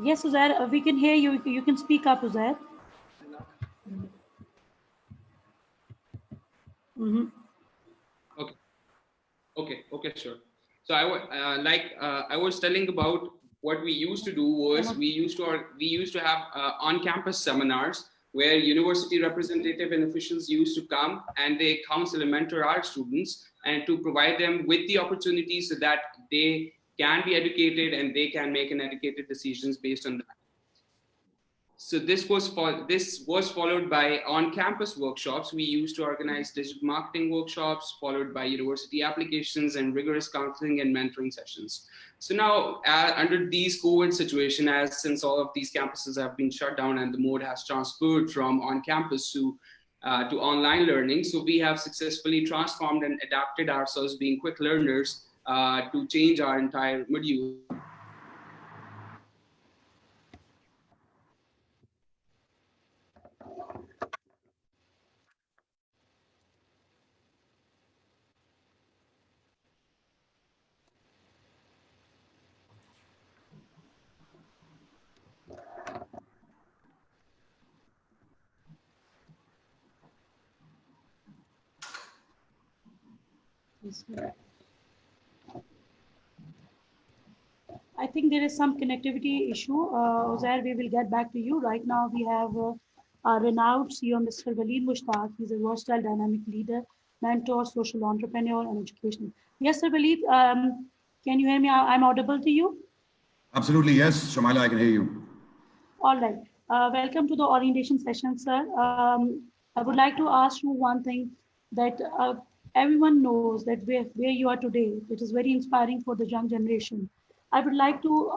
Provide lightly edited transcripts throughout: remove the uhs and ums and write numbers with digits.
Yes, Uzair, we can hear you. You can speak up, Uzair. Mm-hmm. Okay, okay, sure. So I was telling about what we used to do was we used to have on-campus seminars where university representative and officials used to come and they counsel and mentor our students and to provide them with the opportunities so that they can be educated and they can make an educated decisions based on that. So this was followed by on-campus workshops. We used to organize digital marketing workshops, followed by university applications and rigorous counseling and mentoring sessions. So now, under these COVID situation, as since all of these campuses have been shut down and the mode has transferred from on-campus to online learning, so we have successfully transformed and adapted ourselves, being quick learners, to change our entire module. I think there is some connectivity issue. Uzair, we will get back to you. Right now, we have our renowned CEO, Mr. Waleed Mushtaq. He's a versatile, dynamic leader, mentor, social entrepreneur, and educational. Yes, sir, Waleed, can you hear me? I'm audible to you? Absolutely, yes. Shamila, I can hear you. All right. Welcome to the orientation session, sir. I would like to ask you one thing that everyone knows that where you are today, it is very inspiring for the young generation. I would like to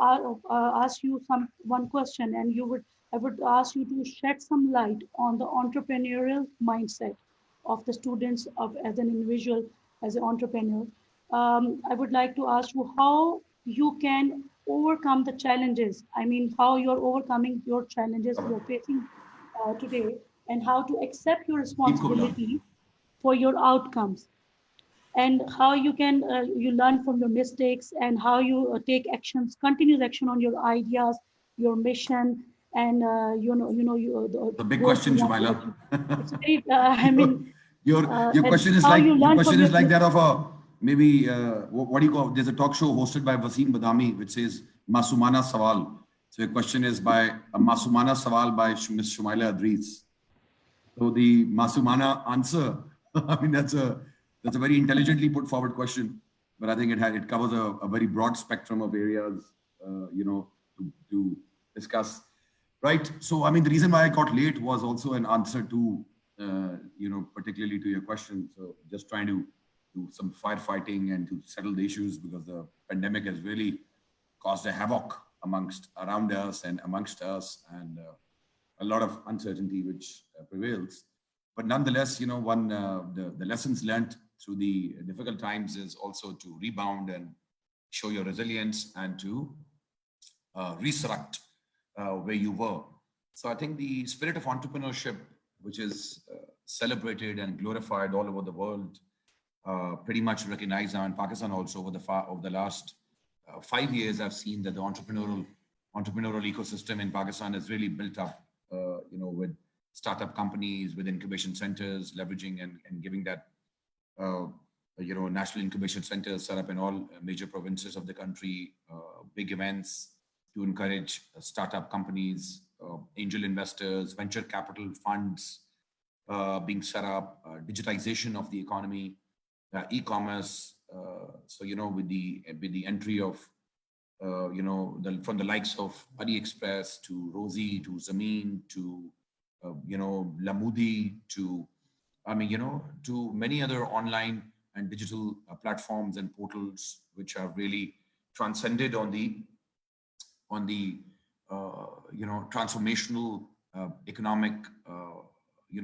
ask you one question, and I would ask you to shed some light on the entrepreneurial mindset of the students of as an individual, as an entrepreneur. I would like to ask you how you can overcome the challenges. I mean, how you're overcoming your challenges you're facing today, and how to accept your Keep cool down. responsibility for your outcomes, and how you learn from your mistakes, and how you take actions, continuous action on your ideas, your mission, and The big goals you question, want to Shamila. achieve. It's very, I mean, Your and question is how like you learn from your that of a maybe what do you call? There's a talk show hosted by Wasim Badami which says Masumana Sawal. So your question is by a Masumana Sawal by Miss Shumaila Adris. So the Masumana answer, I mean that's a very intelligently put forward question, but I think it covers a very broad spectrum of areas, to discuss. Right. So I mean the reason why I got late was also an answer to particularly to your question. So just trying to do some firefighting and to settle the issues because the pandemic has really caused a havoc around us and amongst us, and a lot of uncertainty which prevails. But nonetheless, one the lessons learned through the difficult times is also to rebound and show your resilience and to resurrect where you were. So I think the spirit of entrepreneurship, which is celebrated and glorified all over the world, pretty much recognized now in Pakistan also over the last 5 years. I've seen that the entrepreneurial ecosystem in Pakistan is really built up, with startup companies, with incubation centers, leveraging and giving that, national incubation centers set up in all major provinces of the country, big events to encourage startup companies, angel investors, venture capital funds being set up, digitization of the economy, e-commerce. So with the entry of from the likes of AliExpress to Rosie to Zameen to Lamudi to to many other online and digital platforms and portals which have really transcended on the transformational economic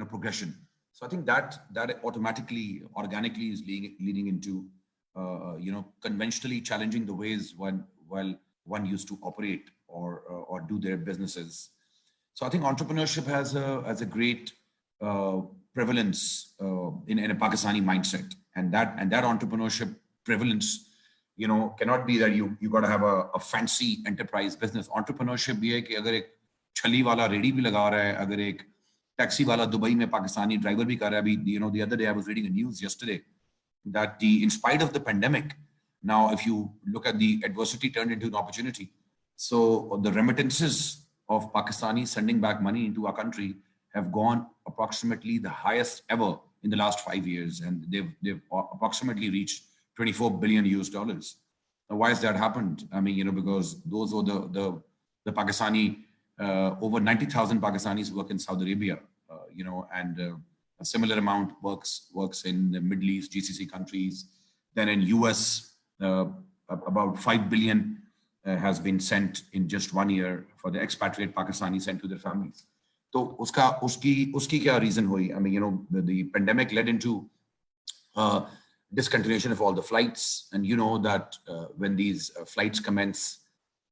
progression. So I think that automatically, organically is leading into conventionally challenging the ways one used to operate or do their businesses. So I think entrepreneurship has a great prevalence in a Pakistani mindset, and that entrepreneurship prevalence cannot be that you got to have a fancy enterprise business. Entrepreneurship bhi hai ki agar ek chali wala redi bhi laga raha hai, agar ek taxi wala Dubai mein Pakistani driver bhi kar raha hai. The other day I was reading a news yesterday that in spite of the pandemic, now if you look at the adversity turned into an opportunity. So the remittances of Pakistani sending back money into our country have gone approximately the highest ever in the last 5 years, and they've approximately reached 24 billion US dollars. Now, why has that happened? I mean, because those were the Pakistani, over 90,000 Pakistanis work in Saudi Arabia, and a similar amount works in the Middle East, GCC countries. Then in US, about 5 billion has been sent in just 1 year for the expatriate Pakistanis sent to their families. So uski kya reason hui? I mean, the pandemic led into discontinuation of all the flights, and that when these flights commence,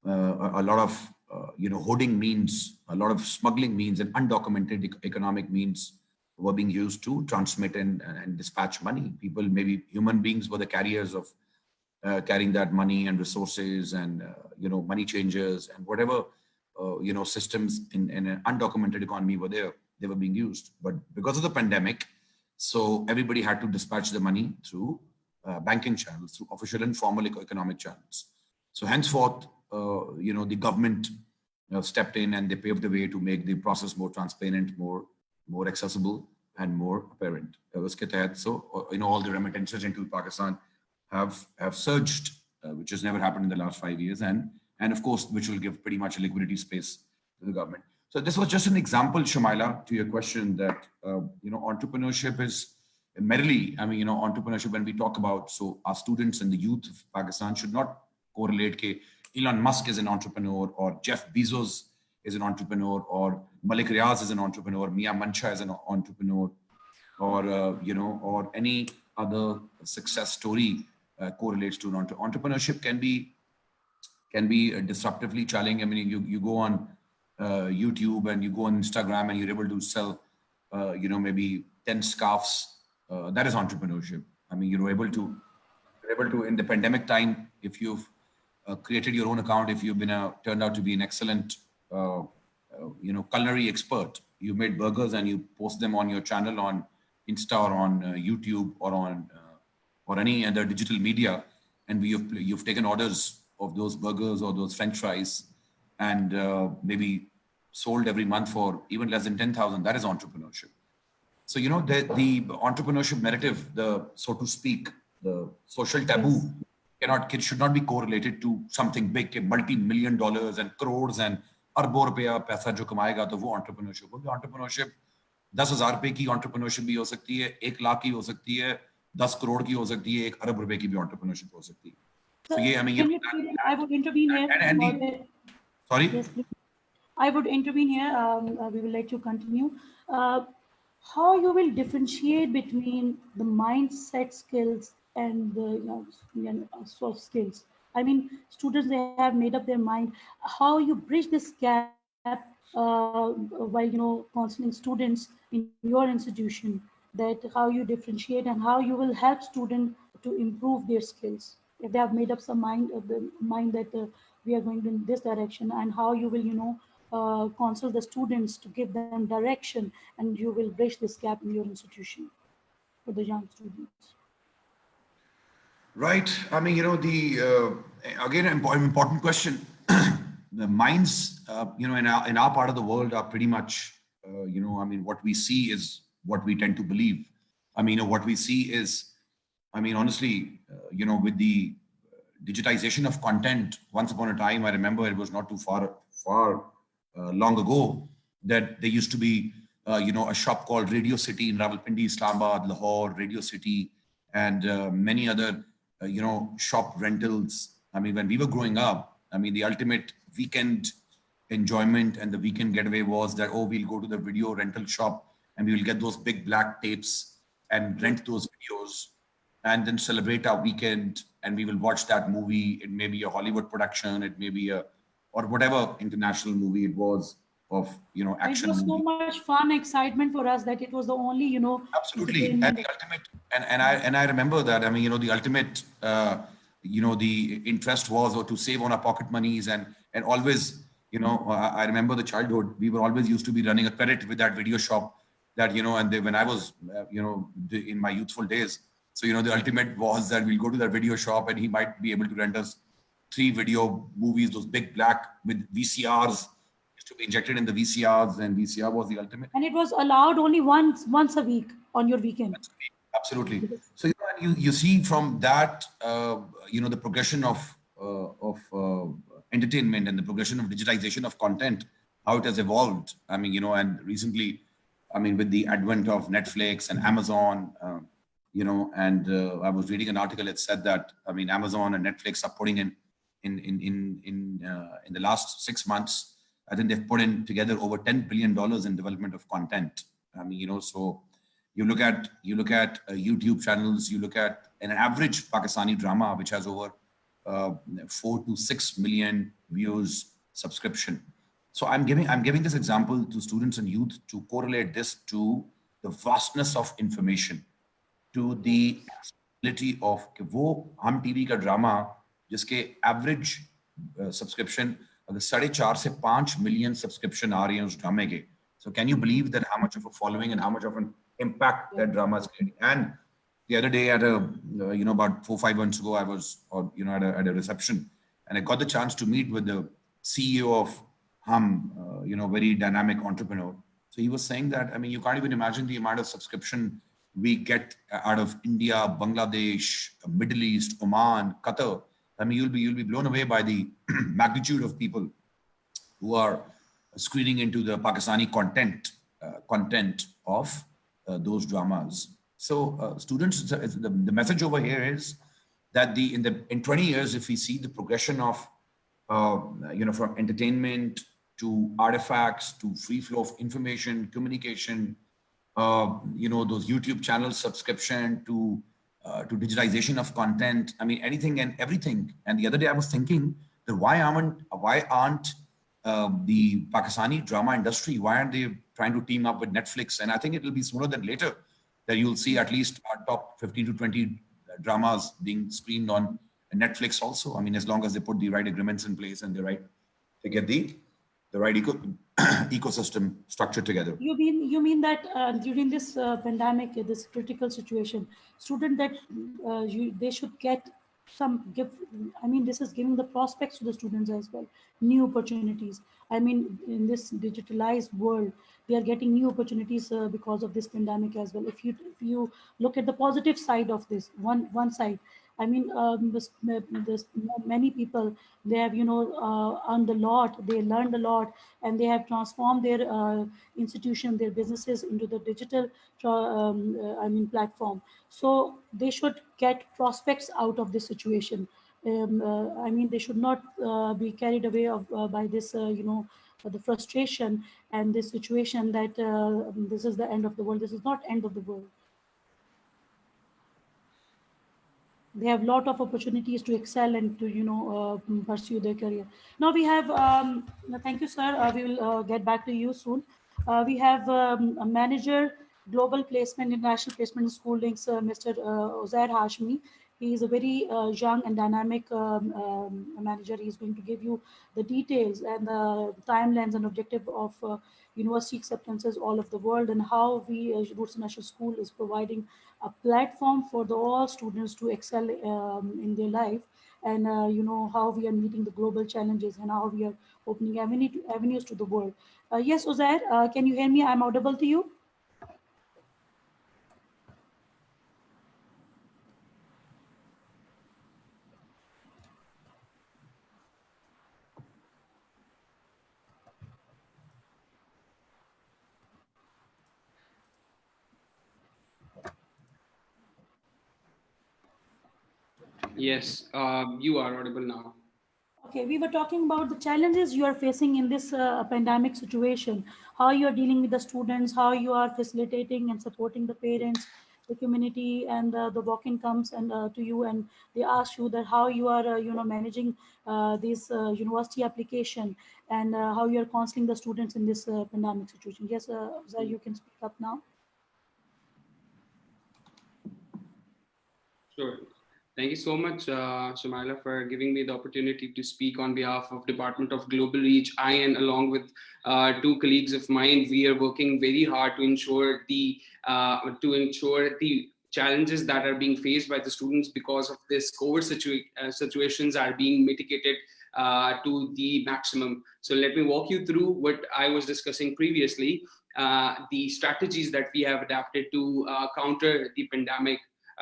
a lot of hoarding means, a lot of smuggling means, and undocumented economic means were being used to transmit and dispatch money. People, maybe human beings, were the carriers of carrying that money and resources and money changers and whatever systems in an undocumented economy were there. They were being used, but because of the pandemic, so everybody had to dispatch the money through banking channels, through official and formal economic channels. So henceforth, the government stepped in and they paved the way to make the process more transparent, more accessible, and more apparent. So all the remittances into Pakistan have surged, which has never happened in the last 5 years, and of course, which will give pretty much a liquidity space to the government. So this was just an example, Shumaila, to your question that, entrepreneurship is merely, entrepreneurship when we talk about, so our students and the youth of Pakistan should not correlate ke Elon Musk is an entrepreneur, or Jeff Bezos is an entrepreneur, or Malik Riaz is an entrepreneur, Mia Mancha is an entrepreneur, or, or any other success story correlates to an entrepreneurship can be disruptively challenging. I mean, you go on YouTube and you go on Instagram and you're able to sell, maybe 10 scarves. That is entrepreneurship. I mean, you're able to in the pandemic time, if you've created your own account, if you've turned out to be an excellent, culinary expert, you made burgers and you post them on your channel on Insta or on YouTube or on or any other digital media, and you've taken orders of those burgers or those French fries, and maybe sold every month for even less than 10,000. That is entrepreneurship. So the entrepreneurship narrative, so to speak, the social taboo, should not be correlated to something big, multi-million dollars and crores and arbo rupeya paisa jo kamayega, to wo entrepreneurship hogi. Entrepreneurship 10,000 रुपए की entrepreneurship भी हो सकती है, 1 लाख की हो सकती है, 10 करोड़ की हो सकती है, 1 अरब रुपए की भी entrepreneurship हो सकती है. So yeah, I mean, I would intervene here. Sorry? Yes, please. I would intervene here. We will let you continue. How you will differentiate between the mindset skills and the soft skills? I mean, students, they have made up their mind. How you bridge this gap while counseling students in your institution? That how you differentiate and how you will help students to improve their skills if they have made up some mind that we are going in this direction, and how you will counsel the students to give them direction, and you will bridge this gap in your institution for the young students. Right. I mean, again, an important question. The minds, in our part of the world are pretty much, what we see is what we tend to believe. I mean, what we see is, honestly, with the digitization of content, once upon a time, I remember it was not too far long ago that there used to be, a shop called Radio City in Rawalpindi, Islamabad, Lahore, Radio City, and many other, shop rentals. I mean, when we were growing up, the ultimate weekend enjoyment and the weekend getaway was that, we'll go to the video rental shop and we will get those big black tapes and rent those videos and then celebrate our weekend, and we will watch that movie. It may be a Hollywood production, it may be or whatever international movie it was of, action. It was so much fun, excitement for us that it was the only, Absolutely. And the ultimate, and I remember that, the ultimate, the interest was, or to save on our pocket monies, and always, I remember the childhood, we were always used to be running a credit with that video shop that, and when I was, in my youthful days. So, the ultimate was that we'll go to that video shop and he might be able to rent us 3 video movies, those big black with VCRs, used to be injected in the VCRs, and VCR was the ultimate. And it was allowed only once a week on your weekend. Absolutely. So you see from that, the progression of entertainment and the progression of digitization of content, how it has evolved. I mean, and recently, I mean, with the advent of Netflix and Amazon, and I was reading an article that said that, I mean, Amazon and Netflix are putting in the last 6 months, I think they've put in together over $10 billion in development of content. I mean, so you look at YouTube channels, you look at an average Pakistani drama, which has over 4 to 6 million views subscription. So I'm giving this example to students and youth to correlate this to the vastness of information, to the ability of वो हम TV का drama जिसके average subscription अगर 4.5 से 5 million subscription आ रही हैं उस ड्रामे के. So can you believe that how much of a following and how much of an impact that drama is creating? And the other day at a about 4-5 months ago, I was at a reception, and I got the chance to meet with the CEO of Hum, very dynamic entrepreneur. So he was saying that, I mean, you can't even imagine the amount of subscription we get out of India, Bangladesh, Middle East, Oman, Qatar. I mean, you'll be blown away by the magnitude of people who are screening into the Pakistani content of those dramas. So students, the message over here is that in 20 years, if we see the progression of from entertainment to artifacts to free flow of information, communication, those YouTube channels subscription to digitization of content. I mean, anything and everything. And the other day I was thinking that why aren't the Pakistani drama industry, why aren't they trying to team up with Netflix? And I think it will be sooner than later that you'll see at least our top 15 to 20 dramas being screened on Netflix also. I mean, as long as they put the right agreements in place and they get the right ecosystem structure together. You mean that during this pandemic, this critical situation, student that they should get this is giving the prospects to the students as well, new opportunities. I mean, in this digitalized world, we are getting new opportunities because of this pandemic as well. If you look at the positive side of this, one side, I mean, this many people, they have, earned a lot, they learned a lot, and they have transformed their institution, their businesses into the digital, platform. So they should get prospects out of this situation. I mean, they should not be carried away by this, the frustration and this situation that this is the end of the world. This is not end of the world. They have a lot of opportunities to excel and to pursue their career. Now we have thank you, sir. We will get back to you soon. We have a manager, global placement, international placement in school links, Mr. Uzair Hashmi. He is a very young and dynamic manager. He is going to give you the details and the timelines and objective of university acceptances all over the world, and how we, Roots International School, is providing a platform for all students to excel in their life, and how we are meeting the global challenges and how we are opening avenues to the world. Yes, Uzair, can you hear me? I'm audible to you? Yes, you are audible now. Okay, we were talking about the challenges you are facing in this pandemic situation, how you are dealing with the students, how you are facilitating and supporting the parents, the community, and the walk-in comes and to you, and they ask you that how you are, managing this university application, and how you are counseling the students in this pandemic situation. Yes, Zah, you can speak up now. Sure. Thank you so much, Shumaila, for giving me the opportunity to speak on behalf of Department of Global Reach. I and along with two colleagues of mine, we are working very hard to ensure the challenges that are being faced by the students because of this COVID situations are being mitigated to the maximum. So let me walk you through what I was discussing previously, the strategies that we have adapted to counter the pandemic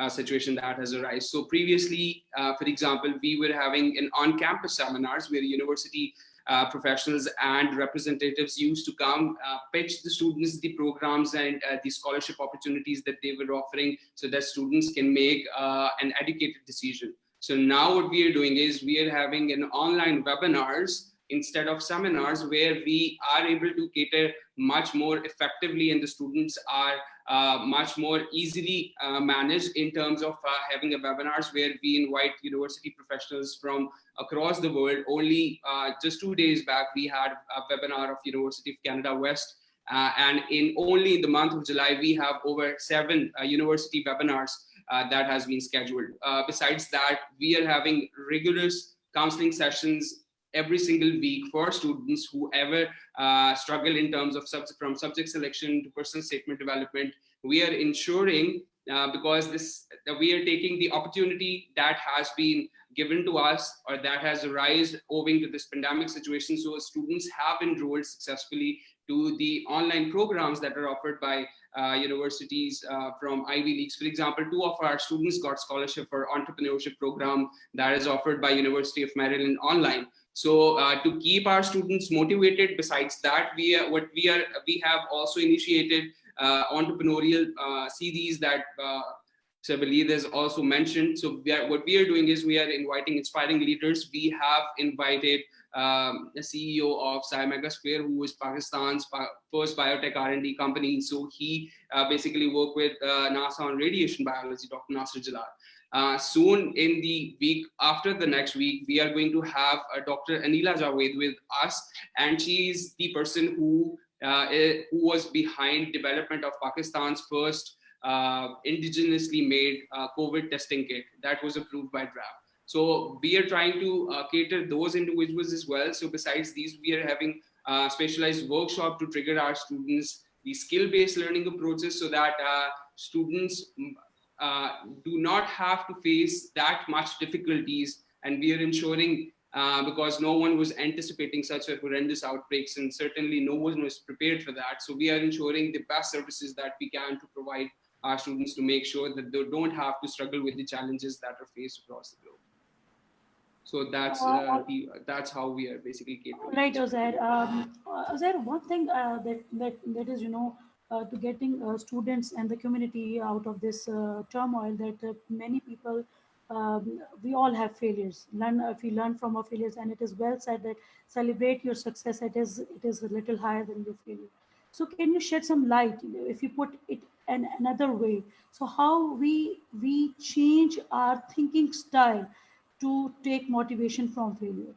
situation that has arisen. So previously, for example, we were having an on-campus seminars where university professionals and representatives used to come pitch the students the programs and the scholarship opportunities that they were offering so that students can make an educated decision. So now what we are doing is we are having an online webinars instead of seminars where we are able to cater much more effectively and the students are much more easily managed in terms of having a webinars where we invite university professionals from across the world. Only just 2 days back, we had a webinar of University of Canada West. And only in the month of July, we have over 7 university webinars that has been scheduled. Besides that, we are having rigorous counseling sessions every single week for students who ever struggle in terms of from subject selection to personal statement development. We are ensuring because we are taking the opportunity that has been given to us or that has arisen owing to this pandemic situation. So students have enrolled successfully to the online programs that are offered by universities from Ivy Leagues. For example, 2 of our students got scholarship for entrepreneurship program that is offered by University of Maryland online. So to keep our students motivated, besides that, we have also initiated entrepreneurial series that Sabali has also mentioned. So what we are doing is we are inviting inspiring leaders. We have invited the CEO of Megasphere, who is Pakistan's first biotech R&D company. So he basically worked with NASA on radiation biology, Dr. Nasir Jalal. Soon in the week after the next week, we are going to have Dr. Anila Javed with us, and she is the person who was behind development of Pakistan's first indigenously made COVID testing kit that was approved by DRAP. So we are trying to cater those individuals as well. So besides these, we are having specialized workshop to trigger our students the skill-based learning approaches so that students do not have to face that much difficulties, and we are ensuring because no one was anticipating such a horrendous outbreaks and certainly no one was prepared for that. So we are ensuring the best services that we can to provide our students to make sure that they don't have to struggle with the challenges that are faced across the globe. So that's how we are basically catering. Right, Ozair. Ozair, one thing that is, to getting students and the community out of this turmoil, that many people, we all have failures. If we learn from our failures, and it is well said that celebrate your success. It is a little higher than your failure. So, can you shed some light if you put it another way? So, how we change our thinking style to take motivation from failure?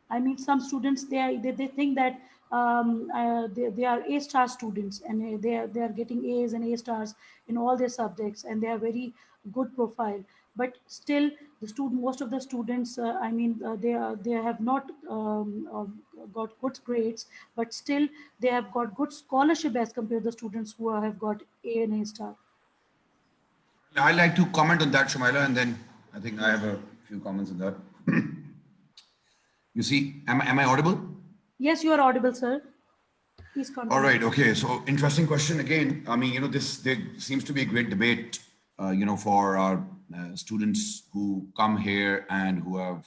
I mean, some students they think that they are A-star students, and they are getting A's and A-stars in all their subjects, and they have very good profile. But still, most of the students, they have not got good grades, but still they have got good scholarship as compared to the students who have got A and A-star. I like to comment on that, Shumaila, and then I think I have a few comments on that. You see, am I audible? Yes, you are audible, sir. Please continue. All right. Okay. So interesting question again. I mean, there seems to be a great debate, for our students who come here and who have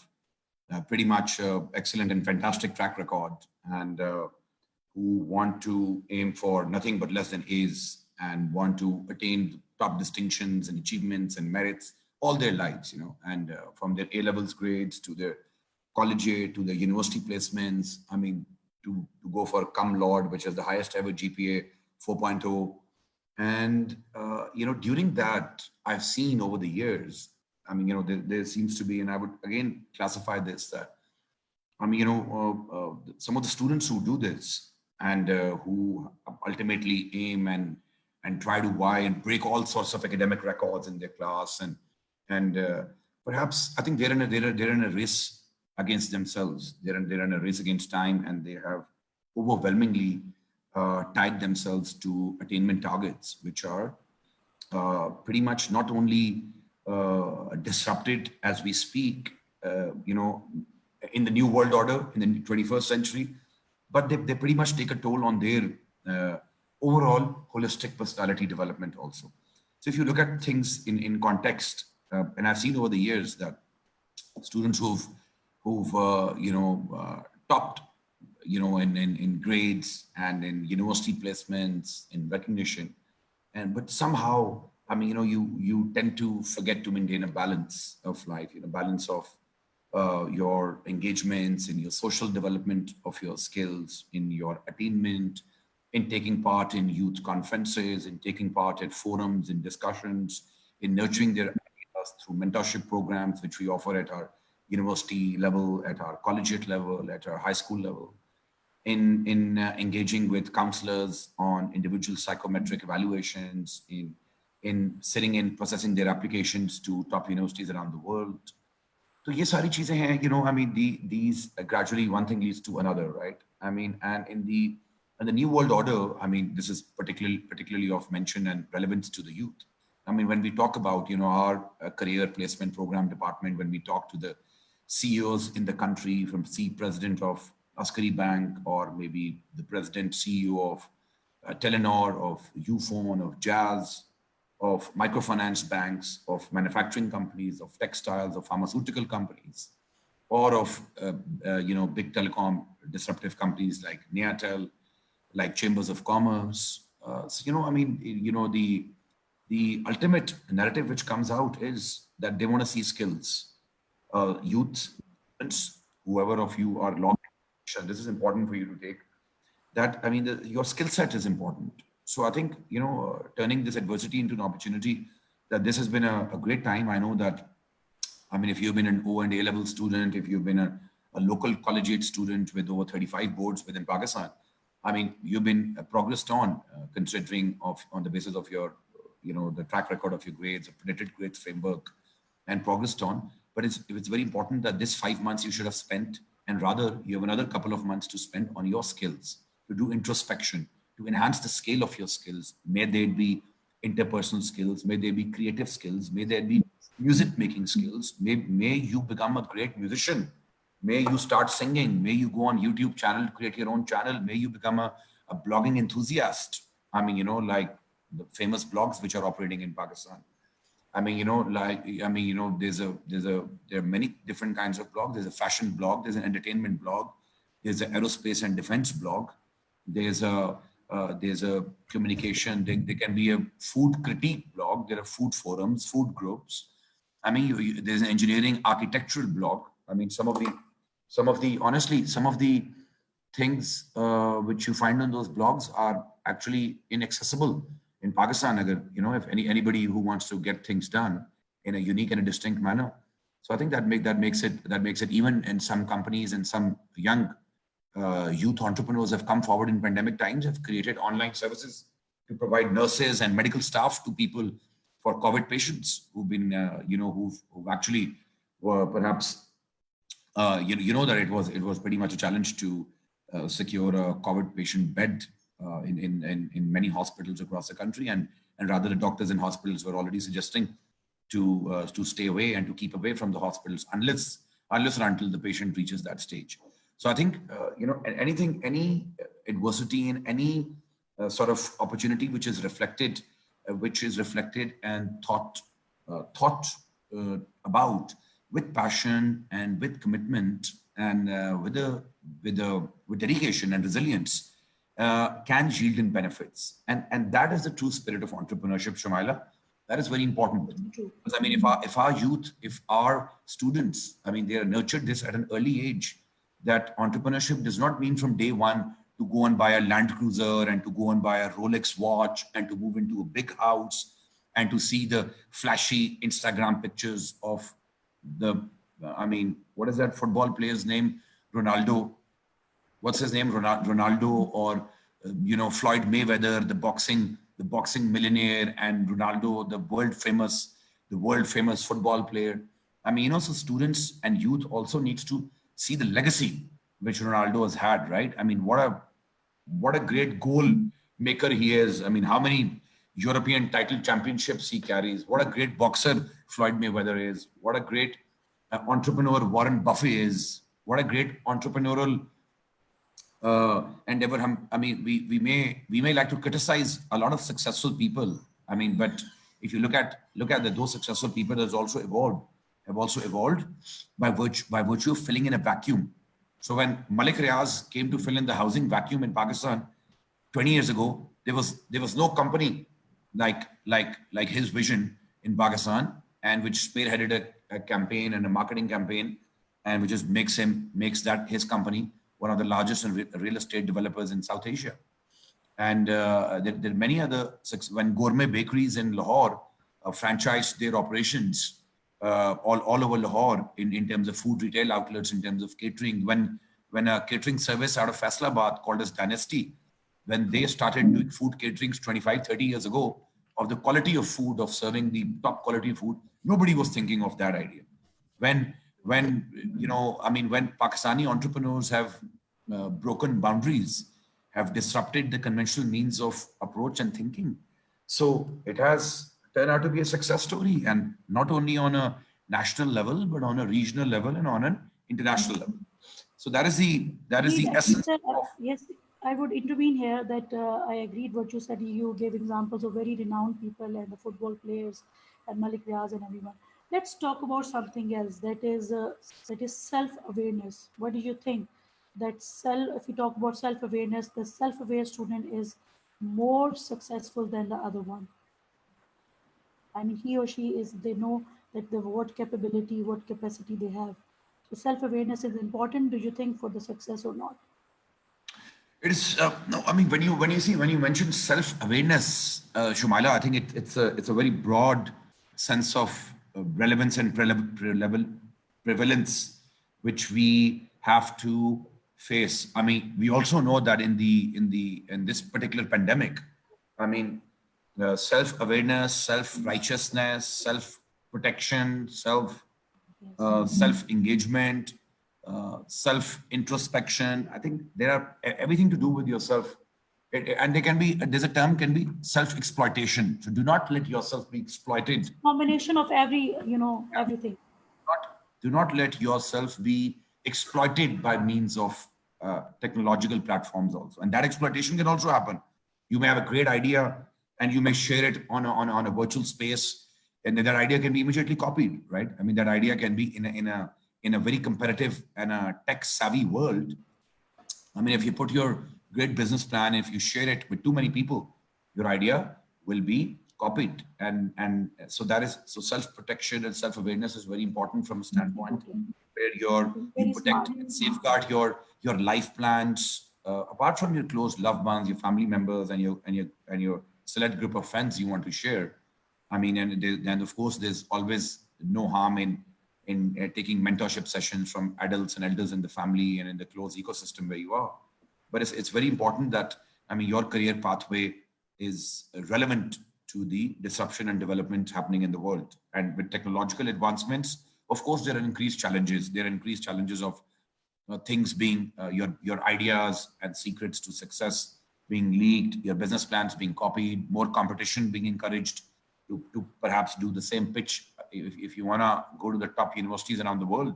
pretty much excellent and fantastic track record, and who want to aim for nothing but less than A's and want to attain top distinctions and achievements and merits all their lives, and from their A-levels grades to their collegiate to the university placements. I mean, to go for cum laude, which is the highest ever GPA 4.0. And, during that, I've seen over the years, I mean, there seems to be, and I would again classify this, that, I mean, some of the students who do this and who ultimately aim and try to vie and break all sorts of academic records in their class and And perhaps I think they're in a race against themselves. They're in a race against time, and they have overwhelmingly tied themselves to attainment targets, which are pretty much not only disrupted as we speak, in the new world order in the 21st century, but they pretty much take a toll on their overall holistic personality development also. So if you look at things in context, and I've seen over the years that students who've topped, in grades and in university placements, in recognition, and but somehow, I mean, you tend to forget to maintain a balance of life, balance of your engagements, in your social development of your skills, in your attainment, in taking part in youth conferences, in taking part at forums, in discussions, in nurturing their ideas through mentorship programs, which we offer at our university level, at our collegiate level, at our high school level, in engaging with counselors on individual psychometric evaluations, in sitting in processing their applications to top universities around the world. So ये सारी चीजें हैं, I mean, these gradually one thing leads to another, right? I mean, and in the new world order, I mean, this is particularly of mention and relevance to the youth. I mean, when we talk about, our career placement program department, when we talk to the CEOs in the country, from president of Askari Bank, or maybe the president, CEO of Telenor, of Ufone, of Jazz, of microfinance banks, of manufacturing companies, of textiles, of pharmaceutical companies, or of big telecom disruptive companies like Neatel, like chambers of commerce. I mean, the ultimate narrative which comes out is that they want to see skills. Youth, whoever of you are logged in, this is important for you to take. That, I mean, your skill set is important. So I think, turning this adversity into an opportunity, that this has been a great time. I know that, I mean, if you've been an O and A level student, if you've been a local collegiate student with over 35 boards within Pakistan, I mean, you've been progressed on, considering on the basis of your, the track record of your grades, a predicted grades framework, and progressed on. But it's very important that this 5 months you should have spent, and rather you have another couple of months to spend on your skills, to do introspection, to enhance the scale of your skills. May they be interpersonal skills, may they be creative skills, may there be music making skills, may you become a great musician, may you start singing, may you go on YouTube channel, create your own channel, may you become a blogging enthusiast. I mean, like the famous blogs which are operating in Pakistan. I mean, there are many different kinds of blogs. There's a fashion blog, there's an entertainment blog, there's an aerospace and defense blog, there's a communication, there can be a food critique blog, there are food forums, food groups. I mean, there's an engineering architectural blog. I mean, some of the things which you find on those blogs are actually inaccessible in Pakistan. If anybody who wants to get things done in a unique and a distinct manner. So I think that makes it even in some companies, and some young youth entrepreneurs have come forward in pandemic times, have created online services to provide nurses and medical staff to people for COVID patients who've been, who've actually were perhaps, that it was pretty much a challenge to secure a COVID patient bed in many hospitals across the country, and rather the doctors in hospitals were already suggesting to stay away and to keep away from the hospitals unless or until the patient reaches that stage. So I think, any adversity in any sort of opportunity which is reflected and thought about with passion and with commitment and with dedication and resilience, can yield in benefits. And that is the true spirit of entrepreneurship, Shamaila. That is very important. Because I mean, if our youth, if our students, I mean, they are nurtured this at an early age, that entrepreneurship does not mean from day one to go and buy a Land Cruiser and to go and buy a Rolex watch and to move into a big house and to see the flashy Instagram pictures of what is that football player's name? Ronaldo. What's his name? Ronaldo, or, Floyd Mayweather, the boxing millionaire, and Ronaldo, the world famous, the world famous football player. I mean, so students and youth also needs to see the legacy which Ronaldo has had, right? I mean, what a great goal maker he is. I mean, how many European title championships he carries. What a great boxer Floyd Mayweather is. What a great entrepreneur Warren Buffett is. What a great entrepreneurial endeavor. I mean, we may like to criticize a lot of successful people. I mean, but if you look at those successful people has also evolved by virtue of filling in a vacuum. So when Malik Riaz came to fill in the housing vacuum in Pakistan 20 years ago, there was no company like his vision in Pakistan, and which spearheaded a campaign and a marketing campaign, and which just makes that his company one of the largest real estate developers in South Asia. And there are many other when gourmet bakeries in Lahore franchised their operations all over Lahore in terms of food retail outlets, in terms of catering. When a catering service out of Faisalabad called as Dynasty, when they started doing food caterings 25, 30 years ago, of the quality of food, of serving the top quality food, nobody was thinking of that idea. When Pakistani entrepreneurs have broken boundaries, have disrupted the conventional means of approach and thinking, so it has turned out to be a success story, and not only on a national level, but on a regional level and on an international level. So that is the Indeed, essence sir, of. yes, I would intervene here that I agreed what you said. You gave examples of very renowned people and the football players and Malik Riaz and everyone. Let's talk about something else that is self-awareness. What do you think? If you talk about self-awareness, the self-aware student is more successful than the other one. I mean, he or she is, they know that what capability, what capacity they have. So self-awareness is important, do you think, for the success or not? It's no. I mean, when you mention self-awareness, Shumaila, I think it's a very broad sense of relevance and prevalence which we have to face. I mean, we also know that in this particular pandemic, I mean, self-awareness, self-righteousness, self-protection, Yes. self-engagement, self-introspection. I think there are everything to do with yourself. And there's a term can be self-exploitation. So do not let yourself be exploited. Combination of everything. Do not let yourself be exploited by means of technological platforms also. And that exploitation can also happen. You may have a great idea and you may share it on a virtual space, and then that idea can be immediately copied, right? I mean, that idea can be in a very competitive and a tech savvy world. I mean, if you put your great business plan, if you share it with too many people, your idea will be copied. And so self protection and self awareness is very important from a standpoint Okay. where you Very protect smart. and safeguard your life plans, apart from your close loved ones, your family members, and your select group of friends you want to share. I mean, and of course, there's always no harm in taking mentorship sessions from adults and elders in the family and in the close ecosystem where you are. But it's very important that, I mean, your career pathway is relevant to the disruption and development happening in the world. And with technological advancements, of course, there are increased challenges. There are increased challenges of things being your ideas and secrets to success being leaked, your business plans being copied, more competition being encouraged to perhaps do the same pitch. If you want to go to the top universities around the world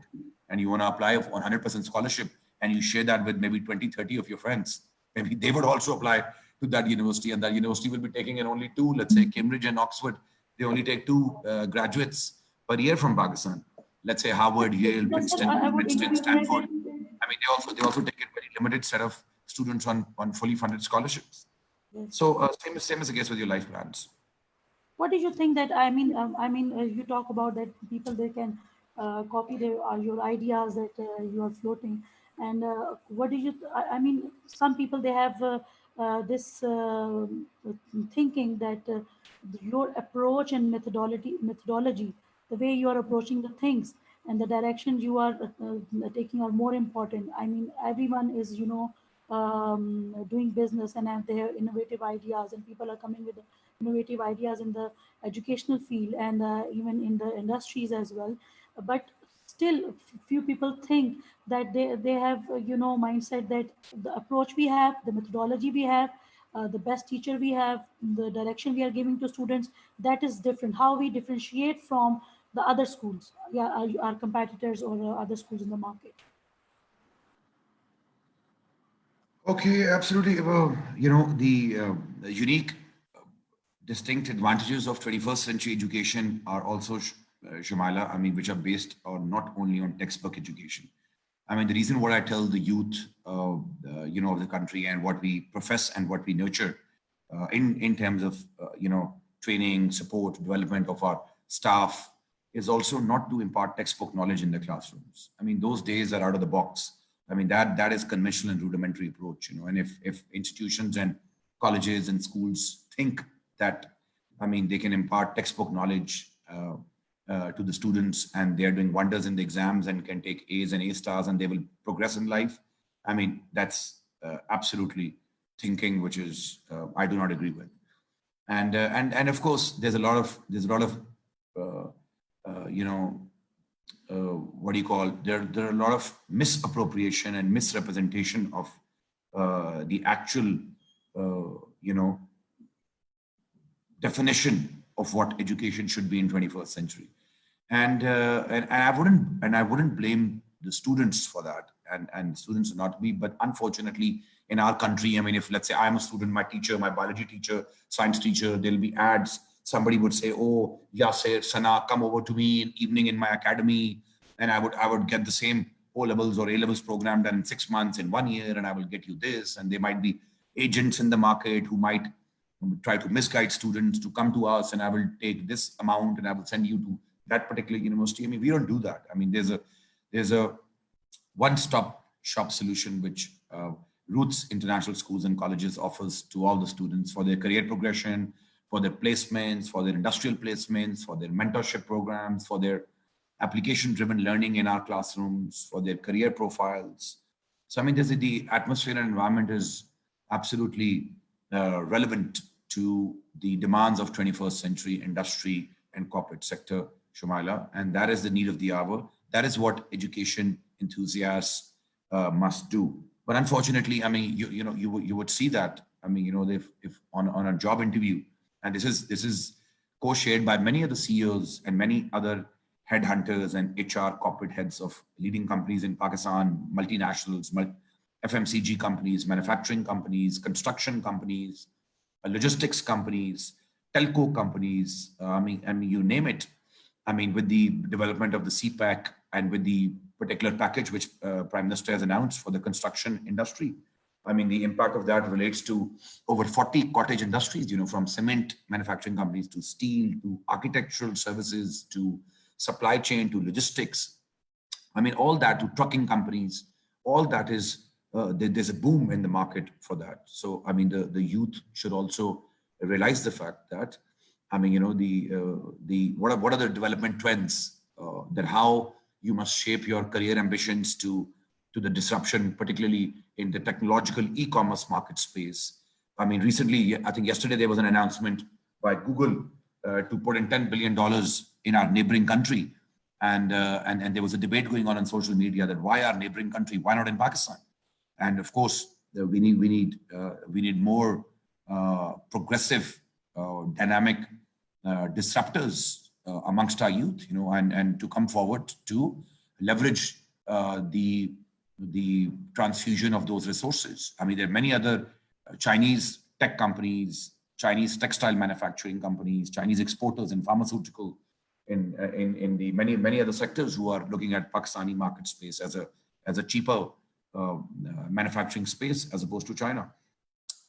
and you want to apply for 100% scholarship and you share that with maybe 20, 30 of your friends, maybe they would also apply to that university, and that university will be taking in only two, let's say Cambridge and Oxford. They only take two graduates per year from Pakistan. Let's say Harvard, Yale, Yes, sir, I would Princeton, intervene here. Stanford. I mean, they also take a very limited set of students on fully funded scholarships. Yes. So same as the case with your life plans. What do you think that you talk about that people they can copy your ideas that you are floating, and what do you? I mean, some people they have this thinking that your approach and methodology, the way you are approaching the things and the direction you are taking are more important. I mean, everyone is doing business and have their innovative ideas, and people are coming with innovative ideas in the educational field and even in the industries as well. But still, few people think that they have mindset that the approach we have, the methodology we have, the best teacher we have, the direction we are giving to students, that is different. How we differentiate from the other schools, yeah, our competitors or other schools in the market. Okay, absolutely. Well, the unique distinct advantages of 21st century education are also, Shumaila, I mean, which are based on not only on textbook education. I mean, the reason what I tell the youth, of the country and what we profess and what we nurture in terms of, training, support, development of our staff is also not to impart textbook knowledge in the classrooms. I mean, those days are out of the box. I mean, that is conventional and rudimentary approach, and if institutions and colleges and schools think that, I mean, they can impart textbook knowledge to the students and they are doing wonders in the exams and can take A's and A stars and they will progress in life. I mean, that's absolutely thinking which is I do not agree with. And of course, there's a lot of uh, you know what do you call, there are a lot of misappropriation and misrepresentation of the actual you know definition of what education should be in 21st century. And I wouldn't blame the students for that, and students are not me, but unfortunately in our country, I mean, if let's say I'm a student, my teacher, my biology teacher, science teacher, there'll be ads. Somebody would say, oh, Yasir, Sana, come over to me in evening in my academy, and I would get the same O levels or A levels program done in 6 months, in 1 year, and I will get you this. And there might be agents in the market who might try to misguide students to come to us, and I will take this amount and I will send you to that particular university. I mean, we don't do that. I mean, there's a one-stop shop solution which Roots International Schools and Colleges offers to all the students for their career progression, for their placements, for their industrial placements, for their mentorship programs, for their application-driven learning in our classrooms, for their career profiles. So, I mean, the atmosphere and environment is absolutely relevant to the demands of 21st century industry and corporate sector, Shumaila, and that is the need of the hour. That is what education enthusiasts must do. But unfortunately, I mean, you would see that. I mean, if on a job interview, and this is co-shared by many other CEOs and many other headhunters and HR corporate heads of leading companies in Pakistan, multinationals, FMCG companies, manufacturing companies, construction companies, logistics companies, telco companies. I mean, you name it. I mean, with the development of the CPAC and with the particular package which Prime Minister has announced for the construction industry, I mean, the impact of that relates to over 40 cottage industries, from cement manufacturing companies to steel to architectural services to supply chain to logistics. I mean, all that to trucking companies, all that is, there's a boom in the market for that. So, I mean, the youth should also realize the fact that, I mean, what are the development trends, that how you must shape your career ambitions to the disruption, particularly in the technological e-commerce market space. I mean, recently, I think yesterday there was an announcement by Google to put in $10 billion in our neighboring country. And there was a debate going on social media that why our neighboring country, why not in Pakistan? And of course, we need more progressive, dynamic disruptors amongst our youth, and to come forward to leverage the transfusion of those resources. I mean, there are many other Chinese tech companies, Chinese textile manufacturing companies, Chinese exporters in pharmaceutical, in the many other sectors who are looking at Pakistani market space as a cheaper manufacturing space as opposed to China.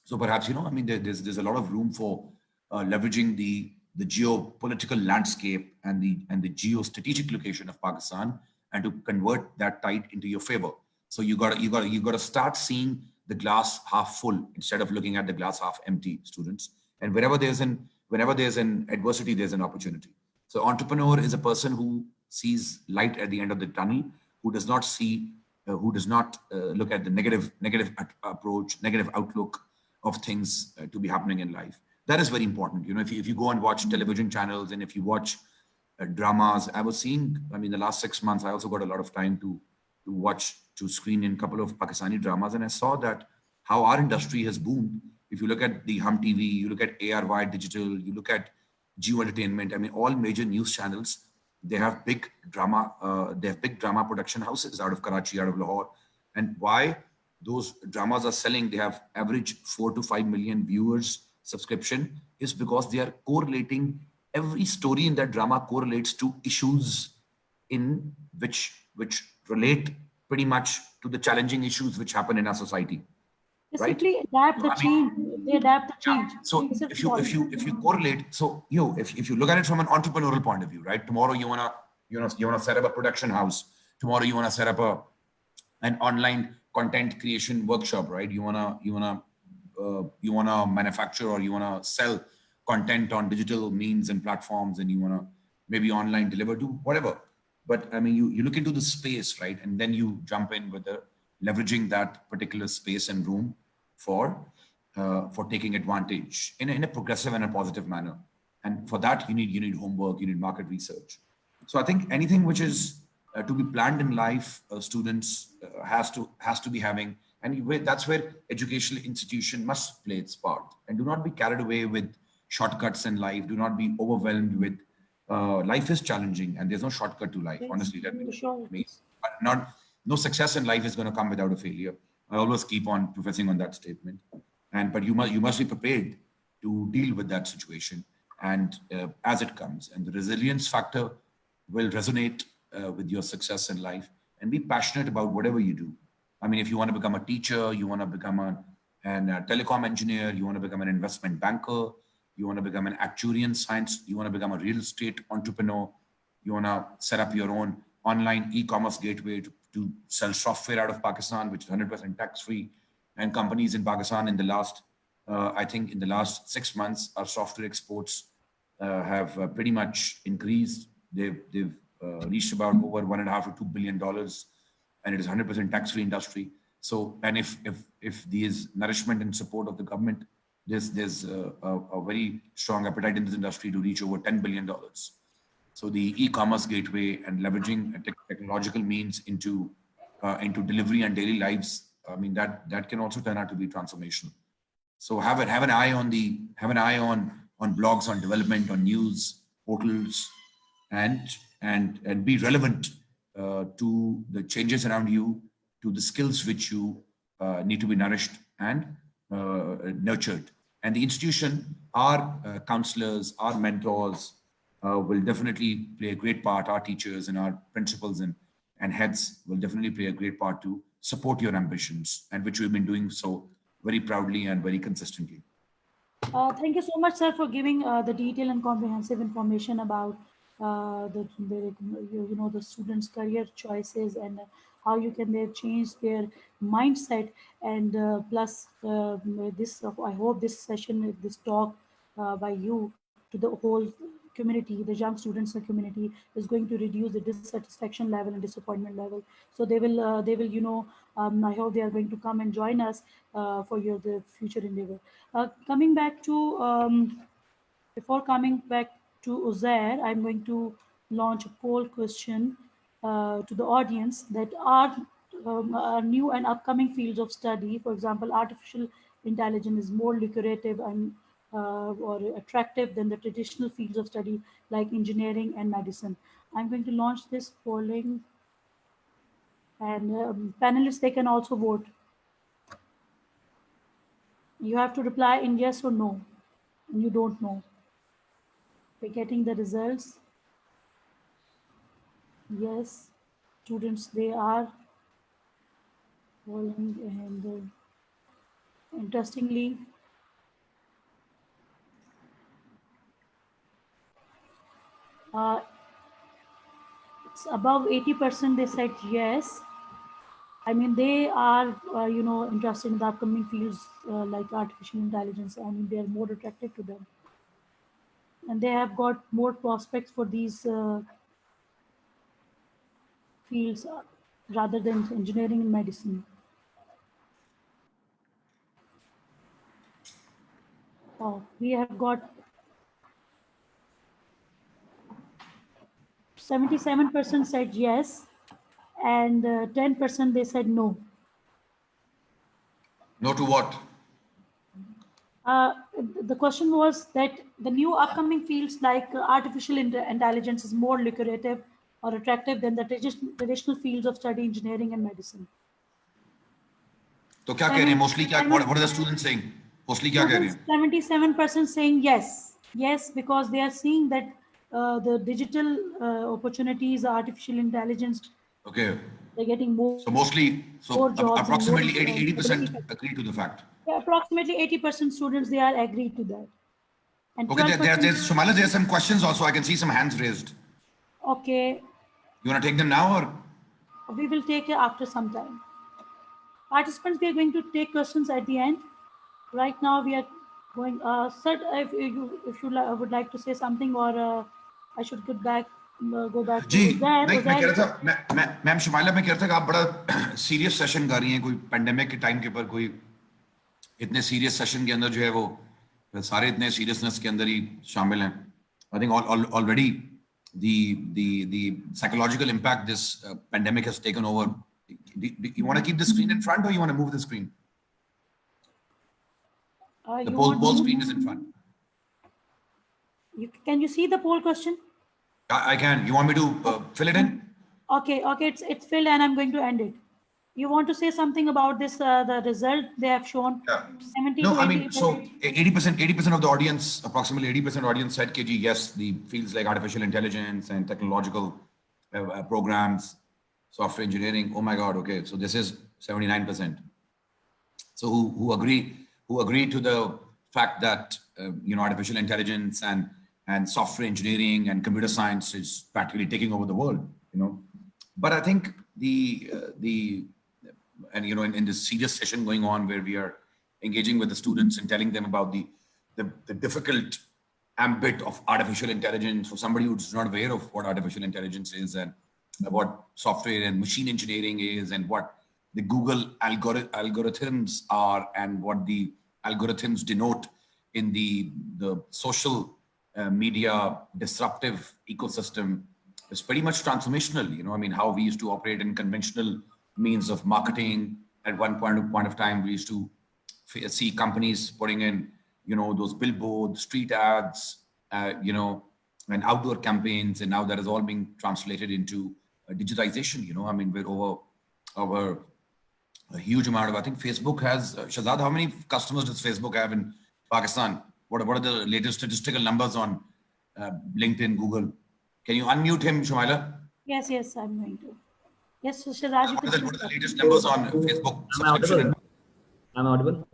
So perhaps, I mean, there's a lot of room for leveraging the geopolitical landscape and the geostrategic location of Pakistan, and to convert that tide into your favor. So you got to start seeing the glass half full instead of looking at the glass half empty, students. And whenever there's an adversity, there's an opportunity. So entrepreneur is a person who sees light at the end of the tunnel, who does not see who does not look at the negative approach, negative outlook of things to be happening in life. That is very important. If you go and watch television channels, and if you watch dramas, I was seeing, I mean, the last 6 months, I also got a lot of time to screen in a couple of Pakistani dramas, and I saw that how our industry has boomed. If you look at the Hum TV, you look at ARY Digital, you look at Geo Entertainment, I mean, all major news channels, they have big drama production houses out of Karachi, out of Lahore. And why those dramas are selling, they have average 4 to 5 million viewers subscription, is because they are correlating, every story in that drama correlates to issues in which relate pretty much to the challenging issues which happen in our society, They right? simply adapt the I mean, change. They adapt the yeah. change. So They simply if you follow. if you if you correlate, so if you look at it from an entrepreneurial point of view, right? Tomorrow you wanna set up a production house. Tomorrow you wanna set up an online content creation workshop, right? You wanna manufacture, or you wanna sell content on digital means and platforms, and you wanna maybe online deliver to whatever. But I mean, you look into the space, right? And then you jump in with the leveraging that particular space and room for taking advantage in a progressive and a positive manner. And for that, you need homework, you need market research. So I think anything which is to be planned in life, students has to be having, and that's where educational institution must play its part. And do not be carried away with shortcuts in life. Do not be overwhelmed with life is challenging, and there's no shortcut to life. Yes, Honestly, let me for tell sure. you. But not no success in life is going to come without a failure. I always keep on professing on that statement. But you must be prepared to deal with that situation and as it comes. And the resilience factor will resonate with your success in life, and be passionate about whatever you do. I mean, if you want to become a teacher, you want to become a telecom engineer, you want to become an investment banker, you want to become an actuarian science, you want to become a real estate entrepreneur, you want to set up your own online e-commerce gateway to sell software out of Pakistan, which is 100% tax free. And companies in Pakistan I think in the last 6 months, our software exports have pretty much increased. They've reached about over $1.5 to $2 billion, and it is 100% tax-free industry. So, and if these nourishment and support of the government, there's a very strong appetite in this industry to reach over $10 billion. So the e-commerce gateway and leveraging technological means into delivery and daily lives, I mean, that can also turn out to be transformational. So have an eye on blogs, on development, on news portals, and be relevant to the changes around you, to the skills which you need to be nourished and nurtured. And the institution, our counselors, our mentors will definitely play a great part. Our teachers and our principals and heads will definitely play a great part to support your ambitions, and which we've been doing so very proudly and very consistently. Thank you so much, sir, for giving the detailed and comprehensive information about the students' career choices, and how you can they change their mindset. And plus, this I hope this session, this talk by you to the whole community, the young students community, is going to reduce the dissatisfaction level and disappointment level. So they will I hope they are going to come and join us for your the future endeavor. Coming back to Before coming back to Uzair, I'm going to launch a poll question to the audience that are new and upcoming fields of study. For example, artificial intelligence is more lucrative and or attractive than the traditional fields of study like engineering and medicine. I'm going to launch this polling, and panelists, they can also vote. You have to reply in yes or no, and you don't know. We're getting the results. Yes, students, they are following, and interestingly, uh, it's above 80%. They said yes. I mean, they are, interested in the upcoming fields like artificial intelligence. I mean, they are more attracted to them, and they have got more prospects for these fields. rather than engineering and medicine. We have got 77% said yes, and 10% they said no. No to what? Uh, the question was that the new upcoming fields like artificial intelligence is more lucrative or attractive than the traditional fields of study, engineering and medicine. तो क्या कह रहे हैं mostly क्या what are the students saying? Mostly क्या कह रहे हैं? 77% saying yes, yes, because they are seeing that the digital opportunities, artificial intelligence, Okay. they're getting more. So mostly, so jobs approximately and more, 80% agree to the fact. Yeah, approximately 80% students, they are agreed to that. And Okay, 12%. there's Shumala, there's some questions also. I can see some hands raised. Okay, You want to take them now or? we will take it after some time. Participants, we are going to take questions at the end. Right now, we are going. Sir, if you would like to say something, or I should go back to ji Uzair. मैं कह रहा था ma'am Shumaila मैं कह रहा था कि आप बड़ा सीरियस सेशन कर रही हैं कोई पेंडेमिक के टाइम के ऊपर कोई इतने सीरियस सेशन के अंदर जो है वो सारे इतने सीरियसनेस के अंदर ही शामिल हैं I think already the psychological impact this pandemic has taken over. You want to keep the screen in front or you want to move the screen? The poll screen is in front. Can you see the poll question? I can. You want me to fill it in? Okay, it's filled and I'm going to end it. You want to say something about this, the result they have shown? Yeah. 70 No, to I mean, 80%. so 80% of the audience, approximately 80% audience said, KG, yes, the fields like artificial intelligence and technological programs, software engineering. Oh my God, okay. So this is 79%. So who agree to the fact that, artificial intelligence and software engineering and computer science is practically taking over the world, But I think in this serious session going on where we are engaging with the students and telling them about the difficult ambit of artificial intelligence for somebody who's not aware of what artificial intelligence is and what software and machine engineering is and what the Google algorithms are and what the algorithms denote in the social media disruptive ecosystem is pretty much transformational. How we used to operate in conventional means of marketing. At one point of time, we used to see companies putting in, those billboards, street ads, and outdoor campaigns. And now that is all being translated into digitization. We're over a huge amount of, I think Facebook has, Shazad, how many customers does Facebook have in Pakistan? What are the latest statistical numbers on LinkedIn, Google? Can you unmute him, Shumaila? Yes, I'm going to. Yes, Shazad, What are the latest numbers on Facebook subscription? I'm audible.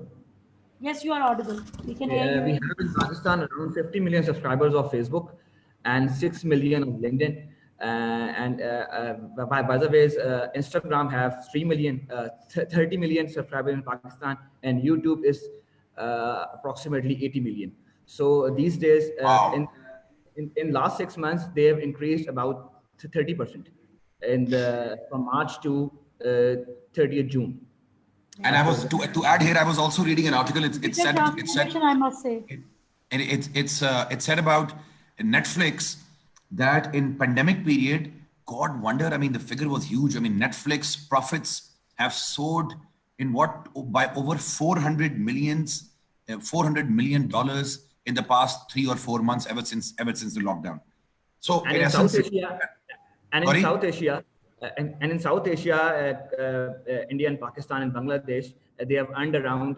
Yes, you are audible. We can hear you. We have in Pakistan around 50 million subscribers of Facebook and 6 million of LinkedIn. By the way, Instagram have 30 million subscribers in Pakistan, and YouTube is approximately 80 million. So these days, Wow. in last 6 months, they have increased about 30%, and from March to 30th June. And I was to add here, I was also reading an article. It said I must say, and it said about Netflix that in pandemic period, God wonder. The figure was huge. Netflix profits have soared in by over $400 million in the past 3 or 4 months ever since the lockdown. So and in South Asia, in South Asia, India and Pakistan and Bangladesh, they have earned around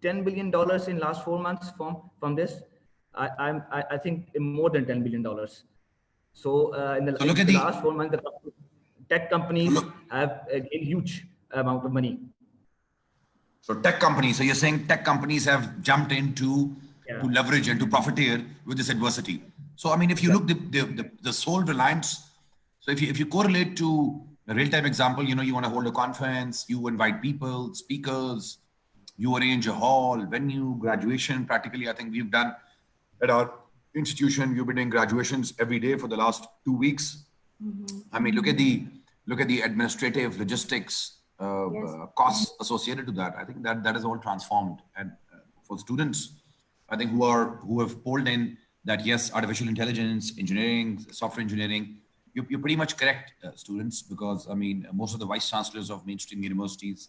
$10 billion in last 4 months from this. I think more than $10 billion. So in the last 4 months, the tech companies have gained huge amount of money. So tech companies. So you're saying tech companies have jumped into to leverage and to profiteer with this adversity. So if you look the sole reliance. So if you correlate to a real-time example, you want to hold a conference, you invite people, speakers, you arrange a hall, venue, graduation. Practically, I think we've done at our institution, we've been doing graduations every day for the last 2 weeks. Look at look at the administrative logistics costs associated to that, I think that is all transformed. And for students, I think who have pulled in that, yes, artificial intelligence, engineering, software engineering, you're pretty much correct, students, because I mean, most of the vice chancellors of mainstream universities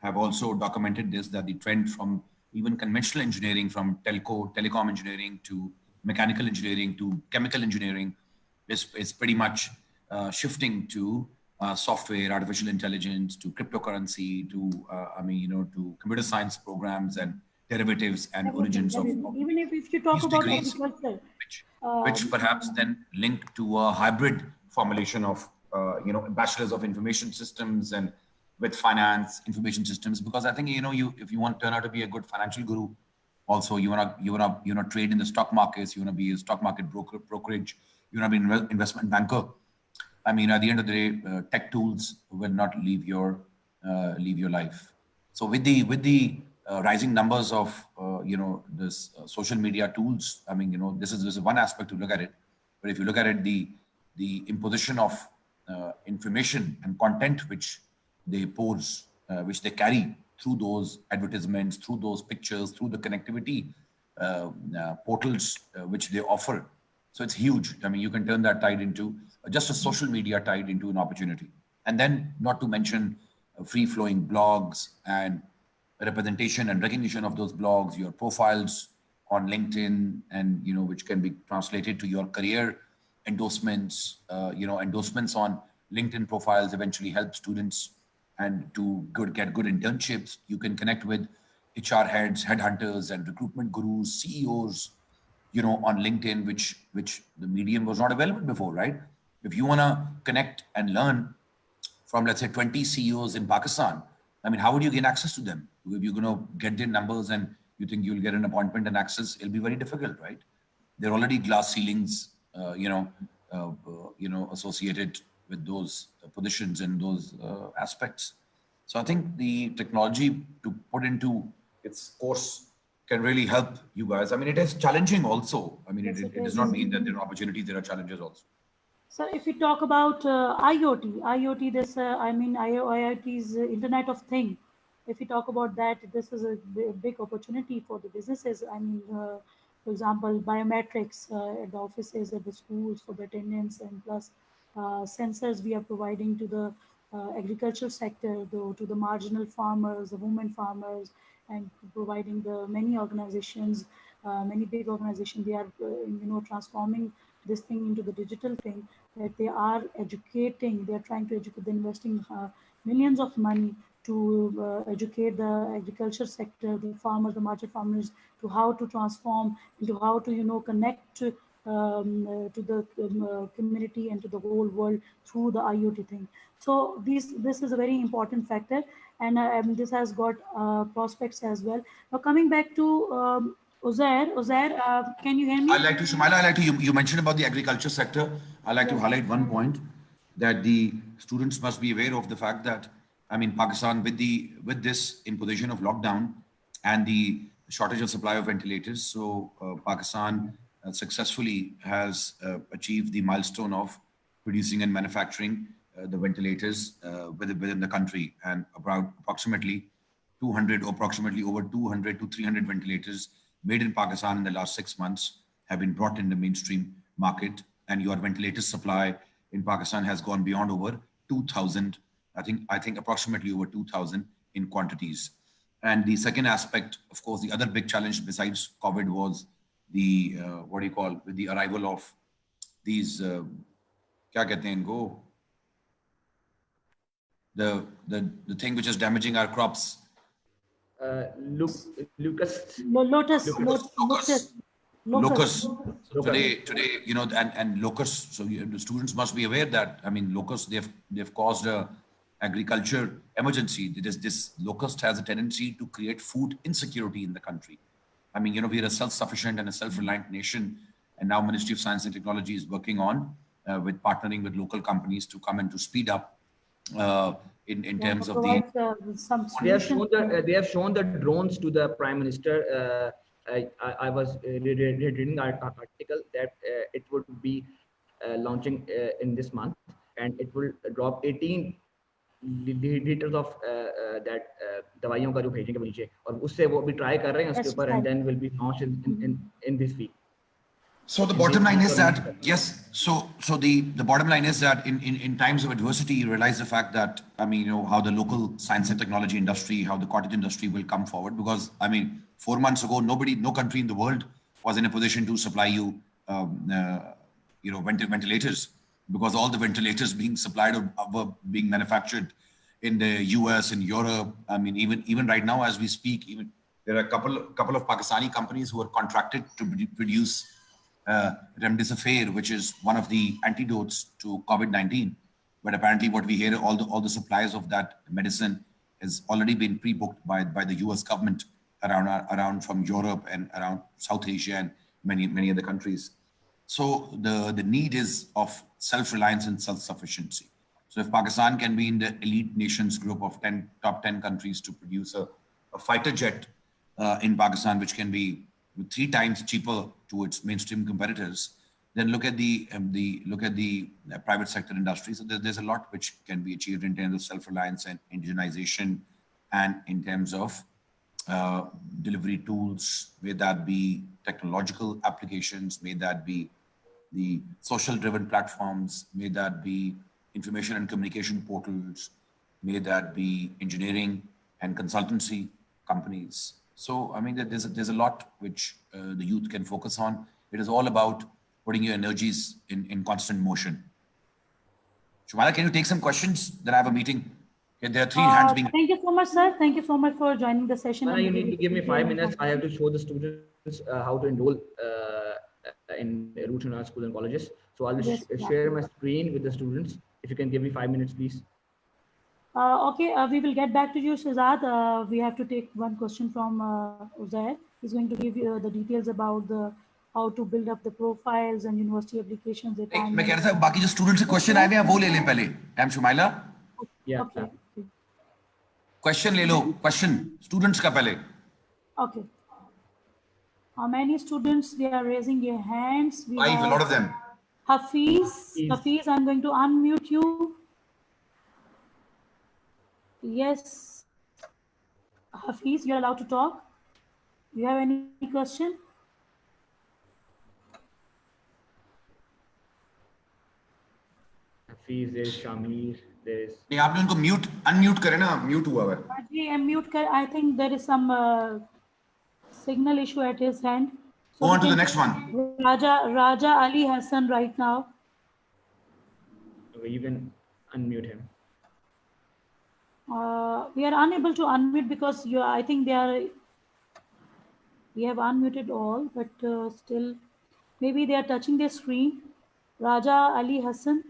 have also documented this, that the trend from even conventional engineering, from telecom engineering to mechanical engineering to chemical engineering, is pretty much shifting to software, artificial intelligence, to cryptocurrency, to to computer science programs and derivatives and Everything, origins of everything. Even if you talk these about degrees, agriculture, which perhaps then link to a hybrid formulation of bachelors of information systems and with finance information systems. Because I think you if you want to turn out to be a good financial guru, also you wanna trade in the stock markets, you wanna be a stock market brokerage, you wanna be an investment banker. I mean, at the end of the day, tech tools will not leave your life. So with the rising numbers of this social media tools, I mean, this is one aspect to look at it. But if you look at it, the imposition of information and content which they pose, which they carry through those advertisements, through those pictures, through the connectivity portals which they offer. So it's huge. I mean, you can turn that tide into just a social media tide into an opportunity. And then, not to mention free flowing blogs and representation and recognition of those blogs, your profiles on LinkedIn, and which can be translated to your career endorsements. Endorsements on LinkedIn profiles eventually help students and to get good internships. You can connect with HR heads, headhunters, and recruitment gurus, CEOs, on LinkedIn, which the medium was not available before, right? If you want to connect and learn from, let's say, 20 CEOs in Pakistan, I mean, how would you gain access to them? If you're going to get their numbers and you think you'll get an appointment and access, it'll be very difficult, right? There are already glass ceilings, associated with those positions and those aspects. So I think the technology to put into its course can really help you guys. I mean, it is challenging also. I mean, yes, it it does is. not mean that there are opportunities, there are challenges also. So if we talk about IoT, this I mean IoT is Internet of Thing. If we talk about that, this is a big opportunity for the businesses. I mean, for example, biometrics at the offices, at the schools for the attendance, and plus sensors we are providing to the agricultural sector, though, to the marginal farmers, the women farmers, and providing the many organizations, many big organizations. They are transforming this thing into the digital thing, that they are educating, they are trying to educate, they're investing millions of money to educate the agriculture sector, the farmers, the market farmers, to how to transform, into how to connect to the community and to the whole world through the IoT thing. So this is a very important factor, and this has got prospects as well. Now coming back to Uzair, can you hear I me? like to, Shumaila, I like to, you mentioned about the agriculture sector. I like to Yes. highlight one point, that the students must be aware of the fact that, I mean, Pakistan, with this imposition of lockdown and the shortage of supply of ventilators, so Pakistan successfully has achieved the milestone of producing and manufacturing the ventilators within the country, and about approximately 200, or approximately over 200 to 300 ventilators made in Pakistan in the last 6 months have been brought in the mainstream market. And your ventilator supply in Pakistan has gone beyond over 2,000. I think approximately over 2,000 in quantities. And the second aspect, of course, the other big challenge besides COVID was the what do you call, with the arrival of these kya kehte hain इनको? The thing which is damaging our crops. Lucas. Lotus, Locust. locust. So today, and locusts. So the students must be aware that, I mean, locusts, they've caused a agriculture emergency. This locust has a tendency to create food insecurity in the country. I mean, we're a self-sufficient and a self-reliant nation, and now Ministry of Science and Technology is working on with partnering with local companies to come and to speed up in Yeah, terms of the. provide some They have solutions. shown the drones to the Prime Minister. I was reading our article that it would be launching in this month. and it will drop 18 liters of that दवाइयों का जो भेजेंगे वो नीचे, और उससे वो भी try कर रहे हैं उसके ऊपर, and then will be launched in this week. So the bottom line is that, yes, so the bottom line is that in times of adversity, you realize the fact that, I mean, you know, how the local science and technology industry, how the cottage industry will come forward, because, I mean, 4 months ago, no country in the world was in a position to supply you, you know, ventilators, because all the ventilators being supplied were being manufactured in the US and Europe. I mean, even right now, as we speak, even there are a couple of Pakistani companies who are contracted to produce remdesivir, which is one of the antidotes to COVID-19. But apparently, what we hear, all the supplies of that medicine has already been pre-booked by the US government around from Europe and around South Asia and many other countries. So the need is of self-reliance and self-sufficiency. So if Pakistan can be in the elite nations group of top 10 countries to produce a fighter jet in Pakistan, which can be 3 times cheaper to its mainstream competitors, then look at the private sector industry. So there's a lot which can be achieved in terms of self-reliance and indigenization, and in terms of delivery tools, may that be technological applications, may that be the social-driven platforms, may that be information and communication portals, may that be engineering and consultancy companies. So, I mean, there's a lot which the youth can focus on. It is all about putting your energies in constant motion. Shumala, can you take some questions? Then I have a meeting. Okay, there are 3 hands being... Thank you so much, sir. Thank you so much for joining the session. You need to give me 5 minutes. I have to show the students how to enroll in Roots and schools and colleges. So I'll share my screen with the students. If you can give me 5 minutes, please. Okay, we will get back to you, Shazad. We have to take one question from Uzair. He's going to give you the details about how to build up the profiles and university applications. मैं कह रहा था बाकी जो students से question आए हुए हैं वो ले लें पहले. Ma'am Shumaila? Yeah. Okay. Question ले लो. Question students का पहले. Okay. How many students they are raising their hands? 5, a lot of them. Hafiz, I'm going to unmute you. Yes, Hafiz, you're allowed to talk. Do you have any question? Hafiz, there's Shamir, there's... नहीं आपने उनको unmute करे ना, mute हुआ है. जी, unmute कर. I think there is some signal issue at his hand. So go on to the next one. Raja Ali Hassan right now. You can unmute him. We are unable to unmute because I think we have unmuted all, but still, maybe they are touching their screen. Raja Ali Hassan.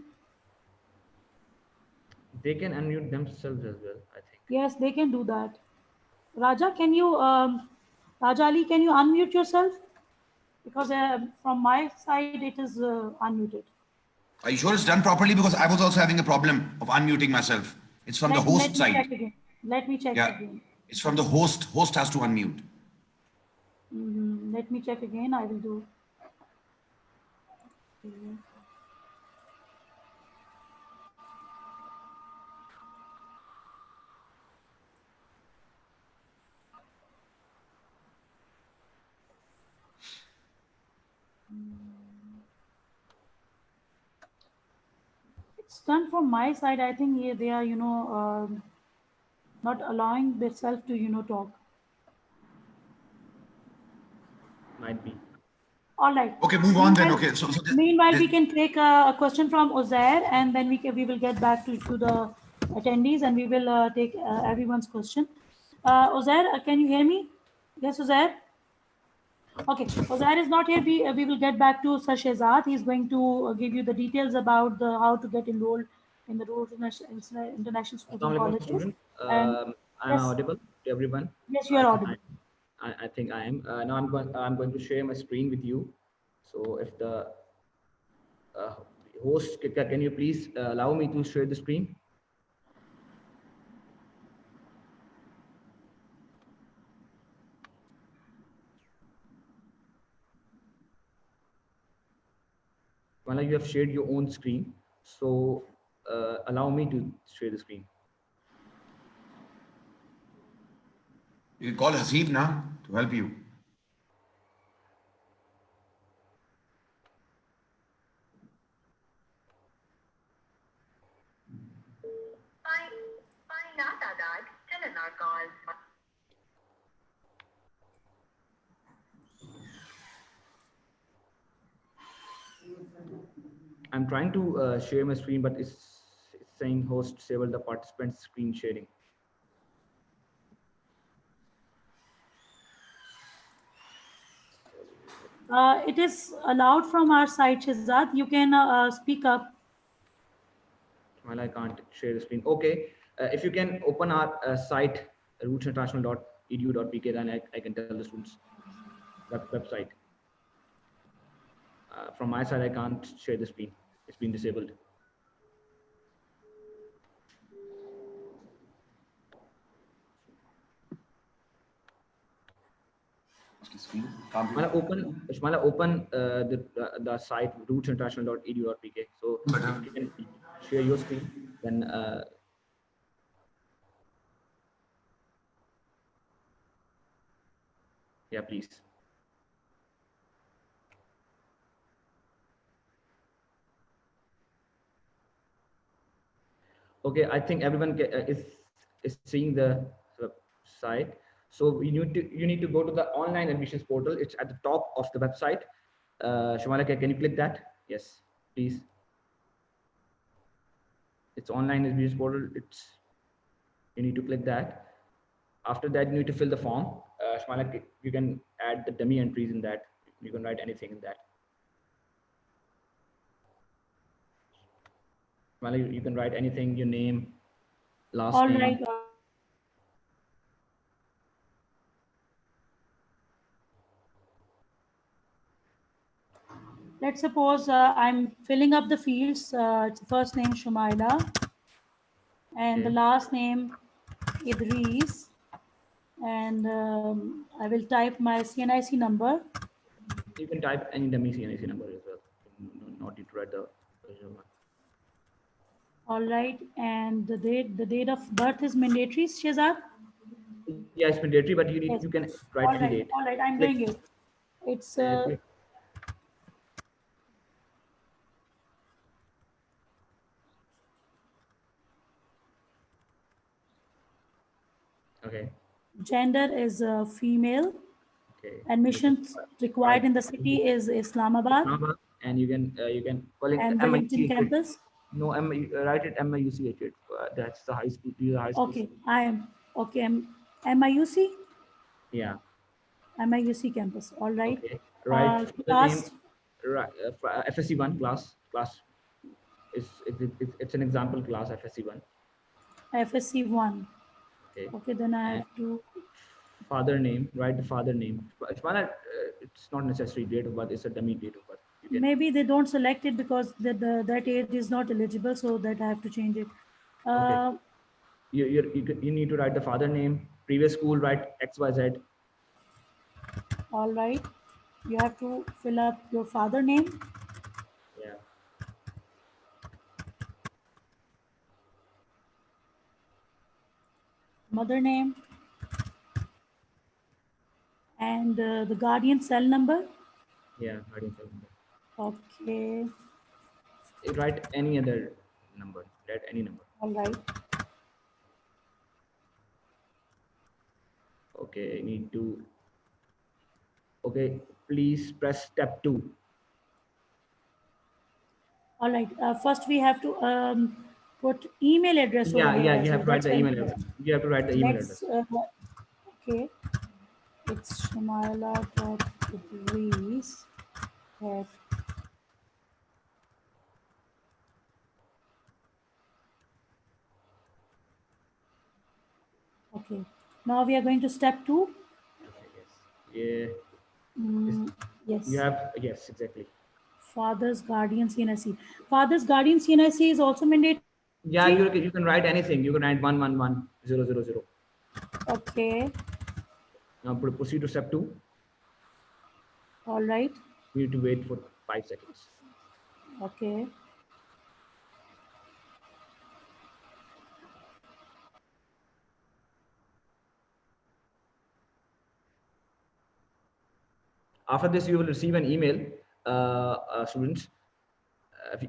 They can unmute themselves as well, I think. Yes, they can do that. Raja, can you, Raja Ali, can you unmute yourself? Because from my side, it is unmuted. Are you sure it's done properly? Because I was also having a problem of unmuting myself. It's from the host side. Let me check again. It's from the host. Host has to unmute. Let me check again. I will do. It's done from my side. I think they are, not allowing themselves to, talk. Might be. All right. Okay, move on then. Okay. So meanwhile, we can take a question from Uzair, and then we will get back to the attendees, and we will take everyone's question. Uzair, can you hear me? Yes, Uzair. Okay, Uzair is not here. We will get back to Sir Shehzad. He's going to give you the details about how to get enrolled in the Rules International Schools and Colleges. I'm audible to everyone. Yes, you are audible. I think I am. Now I'm going to share my screen with you. So if the host, can you please allow me to share the screen? Well, you have shared your own screen. So allow me to share the screen. You can call Hasib now to help you. I'm trying to share my screen, but it's saying host disable the participant screen sharing. It is allowed from our side, Shehzad. You can speak up. Well, I can't share the screen. Okay, if you can open our site, rootsinternational.edu.pk, then I can tell the students website. From my side, I can't share the screen. It's been disabled. Shmala, open the site rootsinternational.edu.pk. So if you can share your screen, then yeah, please. Okay, I think everyone is seeing the site. So you need to go to the online admissions portal. It's at the top of the website. Shmala, can you click that? Yes, please. It's online admissions portal. You need to click that. After that, you need to fill the form. Shmala, you can add the dummy entries in that. You can write anything in that. Shmala, you can write anything, your name, last All name. right. Let's suppose I'm filling up the fields. It's the first name Shumaila and the last name Idris, and I will type my CNIC number. You can type any dummy CNIC number as well. Not need to write the original one. All right, and the date of birth is mandatory, Shehzad? Yeah, it's mandatory, but Yes. you can write any date. All right, I'm Click. doing it. It's Click. Okay. gender is female. Okay. Admission required Right. in the city is Islamabad And you can call it and Wellington MIUC. campus. No, write it MIUC. That's the high school. These are high schools. Okay, I am okay. MIUC. Yeah. MIUC campus. All right. Okay. Right. Class. Right. FSC1 class. It's an example class FSC1. FSC 1. Okay. Okay, then I And have to. father name. Write the father name. It's not necessary date of birth. It's a dummy date of birth. Maybe they don't select it because that age is not eligible, so that I have to change it. Okay. You need to write the father name. Previous school, write XYZ. All right. You have to fill up your father name. Yeah. Mother name. And the guardian cell number. Yeah, guardian cell number. Okay. Write any other number. Write any number. All right. Okay, need to. Okay, please press step 2. All right. First, we have to put email address over here. Yeah. You have to write the email address. You have to write the email address. Okay. It's Shumaila.Idris at Okay. Now we are going to step 2. Okay, yes. Mm, yes. You have, yes, exactly. Father's guardian CNIC. Father's guardian CNIC is also mandatory. Yeah, you can write anything. You can write 111000. Okay. Now proceed to step 2. All right. You need to wait for 5 seconds. Okay. After this, you will receive an email, students.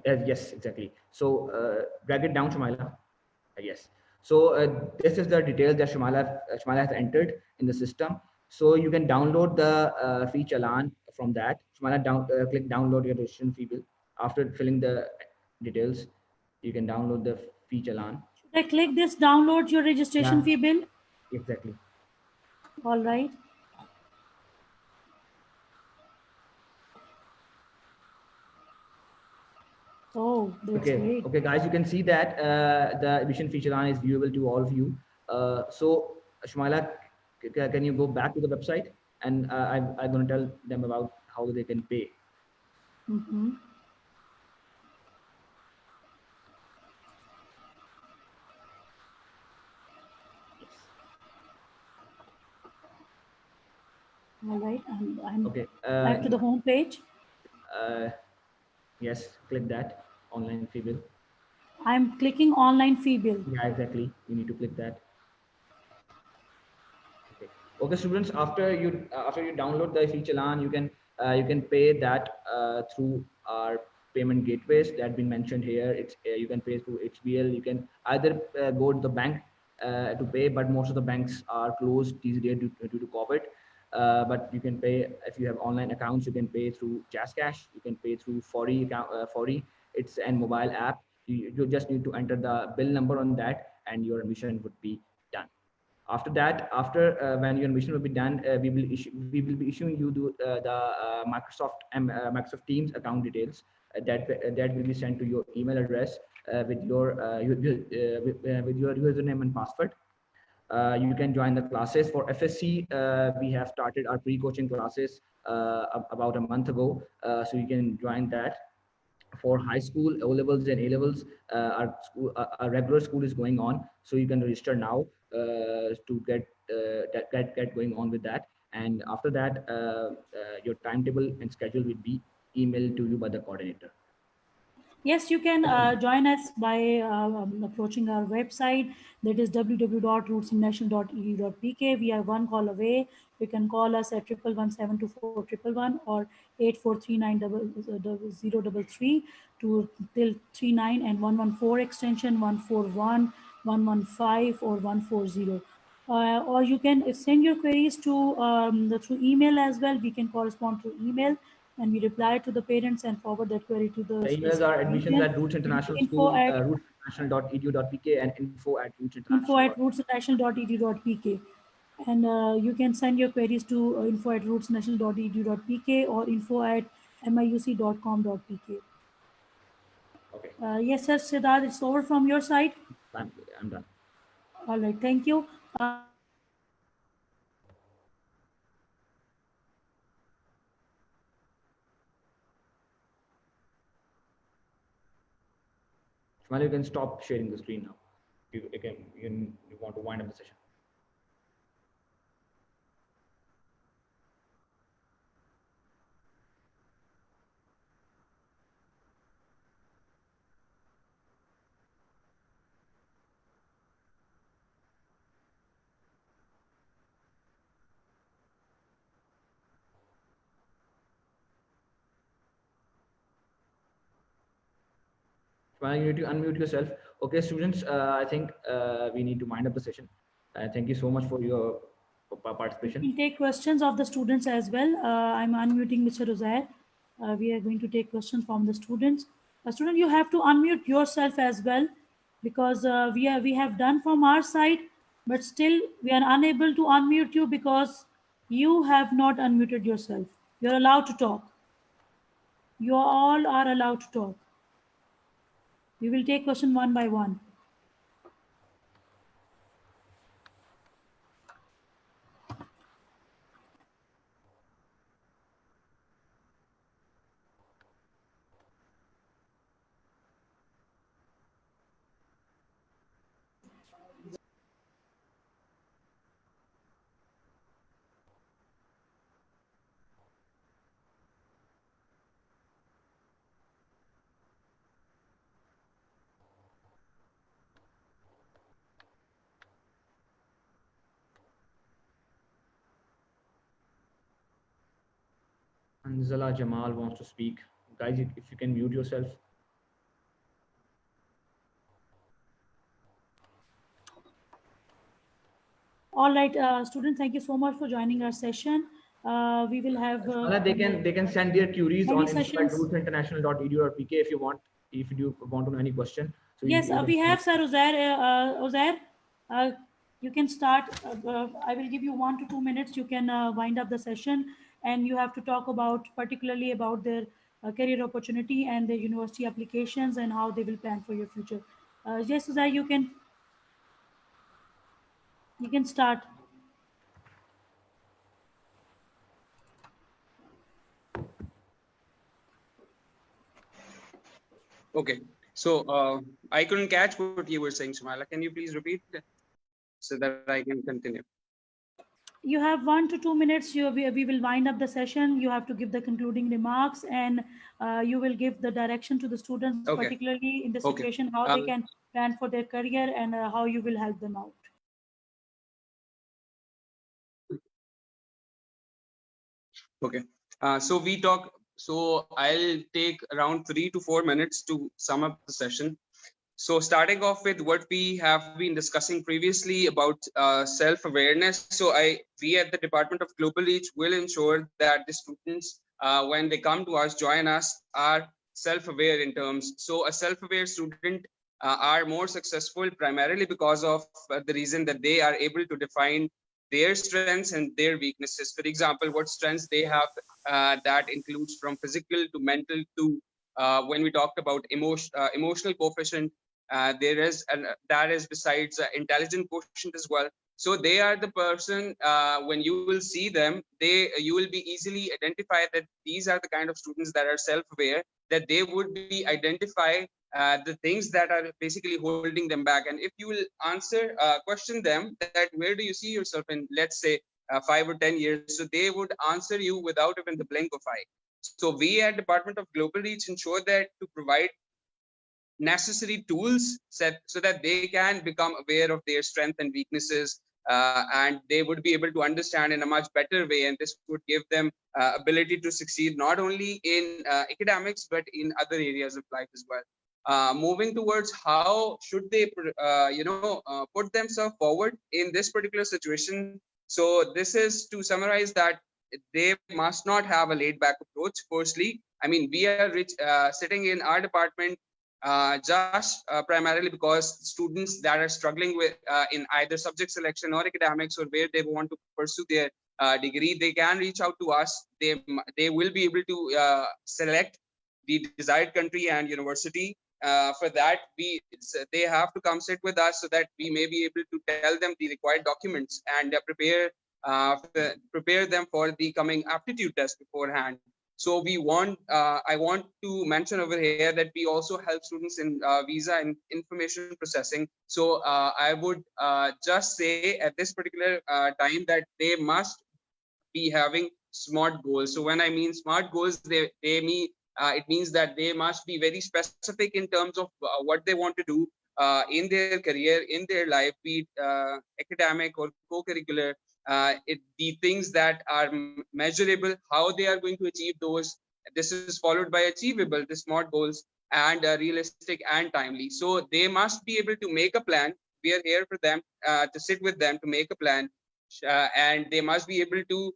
Yes, exactly. So drag it down, Shumaila. Yes. So this is the details that Shumaila has entered in the system. So you can download the fee challan from that. Shumaila, click download your registration fee bill. After filling the details, you can download the fee challan. Should I click this download your registration Yeah, fee bill? exactly. All right. Oh, that's Okay, great. okay, guys, you can see that the admission feature line is viewable to all of you. So, Shmaila, can you go back to the website? And I'm going to tell them about how they can pay. Mm-hmm. Yes. All right. I'm Okay. back to the home page. Uh, yes, click that online fee bill. I'm clicking online fee bill. Yeah, exactly. You need to click that. Okay. Okay, students. After you download the feature LAN, you can pay that through our payment gateways that been mentioned here. It's you can pay through HBL. You can either go to the bank to pay, but most of the banks are closed these days due to COVID. But you can pay if you have online accounts. You can pay through Jazz Cash. You can pay through Fori account. Fori. It's an mobile app. You just need to enter the bill number on that, and your admission would be done. After that, when your admission will be done, we will be issuing you the Microsoft Teams account details that will be sent to your email address with your username and password. You can join the classes for FSC. We have started our pre-coaching classes about a month ago, so you can join that. For high school, O levels and A levels, our regular school is going on, so you can register now to get going on with that. And after that, your timetable and schedule will be emailed to you by the coordinator. Yes, you can join us by approaching our website, that is www.rootsinternational.edu.pk. We are one call away. You can call us at 111724111 or 84390033 to till 39 and 114 extension 141, 115 or 140. Or you can send your queries to through email as well. We can correspond through email, and we reply to the parents and forward that query to the The emails specific are admissions region. at Roots International Info School, at rootsinternational.edu.pk, and info info@rootsinternational. at rootsinternational.edu.pk. And you can send your queries to info at rootsinternational.edu.pk or info at miuc.com.pk. Okay, Yes, sir, Siddharth, it's over from your side. I'm, I'm done. All right, thank you. Shmali, you can stop sharing the screen now. You want to wind up the session. Well, you need to unmute yourself. Okay, students, I think we need to wind up the session. Thank you so much for your participation. We'll take questions of the students as well. I'm unmuting Mr. Rozair. We are going to take questions from the students. Student, you have to unmute yourself as well, because we have done from our side, but still we are unable to unmute you because you have not unmuted yourself. You're allowed to talk. You all are allowed to talk. We will take question one by one. Anzala Jamal wants to speak. Guys, if you can mute yourself. All right, students, thank you so much for joining our session. We will have They can send their queries many on sessions. info@rootsinternational.edu or PK if you want to know any question. So Yes, you we can have Sir Uzair. Uzair, you can start. I will give you 1 to 2 minutes. You can wind up the session, and you have to talk about particularly about their career opportunity and their university applications and how they will plan for your future. Yes, Uzair, you can start. Okay. So I couldn't catch what you were saying, Sumala. Can you please repeat so that I can continue? You have 1 to 2 minutes. We will wind up the session. You have to give the concluding remarks, and you will give the direction to the students, Okay. particularly in the Okay. situation, how they can plan for their career and how you will help them out. Okay. So I'll take around 3 to 4 minutes to sum up the session. So starting off with what we have been discussing previously about self-awareness. So we at the Department of Global Reach will ensure that the students, when they come to us, join us, are self-aware in terms. So a self-aware student are more successful primarily because of the reason that they are able to define their strengths and their weaknesses. For example, what strengths they have that includes from physical to mental to when we talked about emotional coefficient, there is, and that is besides intelligent quotient as well. So they are the person, when you will see them, you will be easily identify that these are the kind of students that are self-aware, that they would be identify the things that are basically holding them back. And if you will answer, question them that where do you see yourself in, let's say, 5 or 10 years, so they would answer you without even the blink of eye. So we at Department of Global Reach ensure that to provide necessary tools so that they can become aware of their strengths and weaknesses, and they would be able to understand in a much better way, and this would give them ability to succeed not only in academics but in other areas of life as well. Moving towards how should they put themselves forward in this particular situation. So this is to summarize that they must not have a laid back approach. Firstly, I mean, we are sitting in our department just primarily because students that are struggling with in either subject selection or academics, or where they want to pursue their degree, they can reach out to us. They will be able to select the desired country and university. For that, they have to come sit with us so that we may be able to tell them the required documents and prepare them for the coming aptitude test beforehand. So I want to mention over here that we also help students in visa and information processing. So I would just say at this particular time that they must be having SMART goals. So when I mean SMART goals, they mean it means that they must be very specific in terms of what they want to do in their career, in their life, be it academic or co-curricular. The things that are measurable, how they are going to achieve those. This is followed by achievable, the SMART goals, and realistic and timely. So they must be able to make a plan. We are here for them to sit with them to make a plan, and they must be able to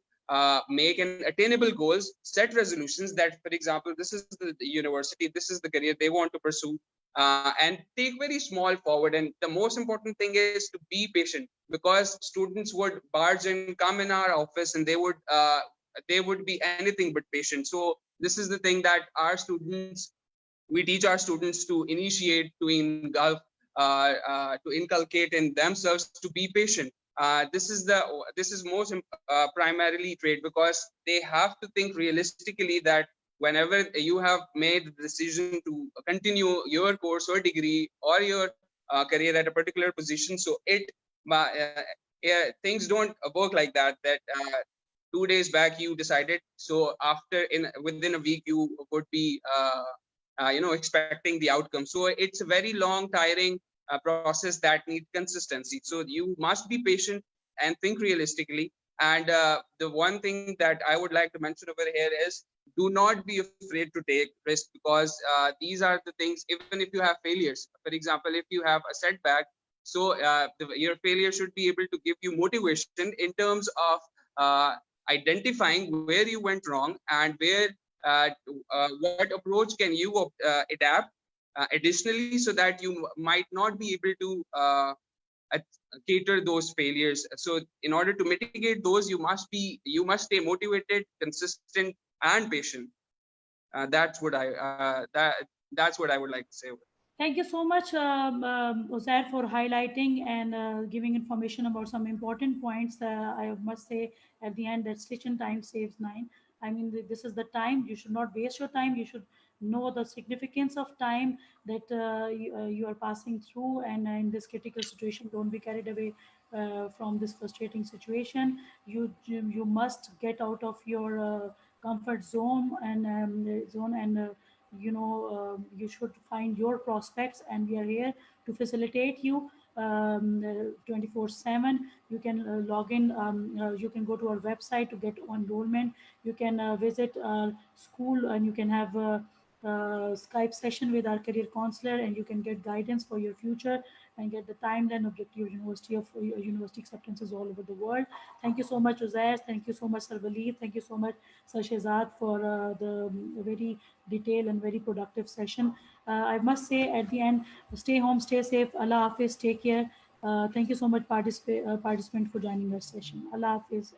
make an attainable goals, set resolutions that, for example, this is the university, this is the career they want to pursue, and take very small forward. And the most important thing is to be patient, because students would barge and come in our office and they would be anything but patient. So this is the thing that we teach our students to initiate, to engulf, to inculcate in themselves to be patient. This is most primarily trait, because they have to think realistically that whenever you have made the decision to continue your course or degree or your career at a particular position, so things don't work like that. That 2 days back you decided, so within a week you would be expecting the outcome. So it's a very long, tiring process that needs consistency. So you must be patient and think realistically. And the one thing that I would like to mention over here is do not be afraid to take risk, because these are the things. Even if you have failures, for example, if you have a setback, so your failure should be able to give you motivation in terms of identifying where you went wrong, and where what approach can you adapt additionally, so that you might not be able to cater those failures. So in order to mitigate those, you must stay motivated, consistent, and patient. That's what I would like to say. Thank you so much, Uzair, for highlighting and giving information about some important points. I must say at the end that stitching time saves nine. I mean, this is the time. You should not waste your time. You should know the significance of time that you are passing through. And in this critical situation, don't be carried away from this frustrating situation. You must get out of your comfort zone and you should find your prospects, and we are here to facilitate you 24/7. You can log in, you can go to our website to get enrollment. You can visit our school, and you can have Skype session with our career counselor, and you can get guidance for your future and get the timeline objective university of university acceptances all over the world. Thank you so much, Uzair. Thank you so much, Sir Waleed. Thank you so much, Sir Shehzad, for the very detailed and very productive session. I must say at the end, stay home, stay safe. Allah Hafiz, take care. Thank you so much, participant, for joining our session. Allah Hafiz.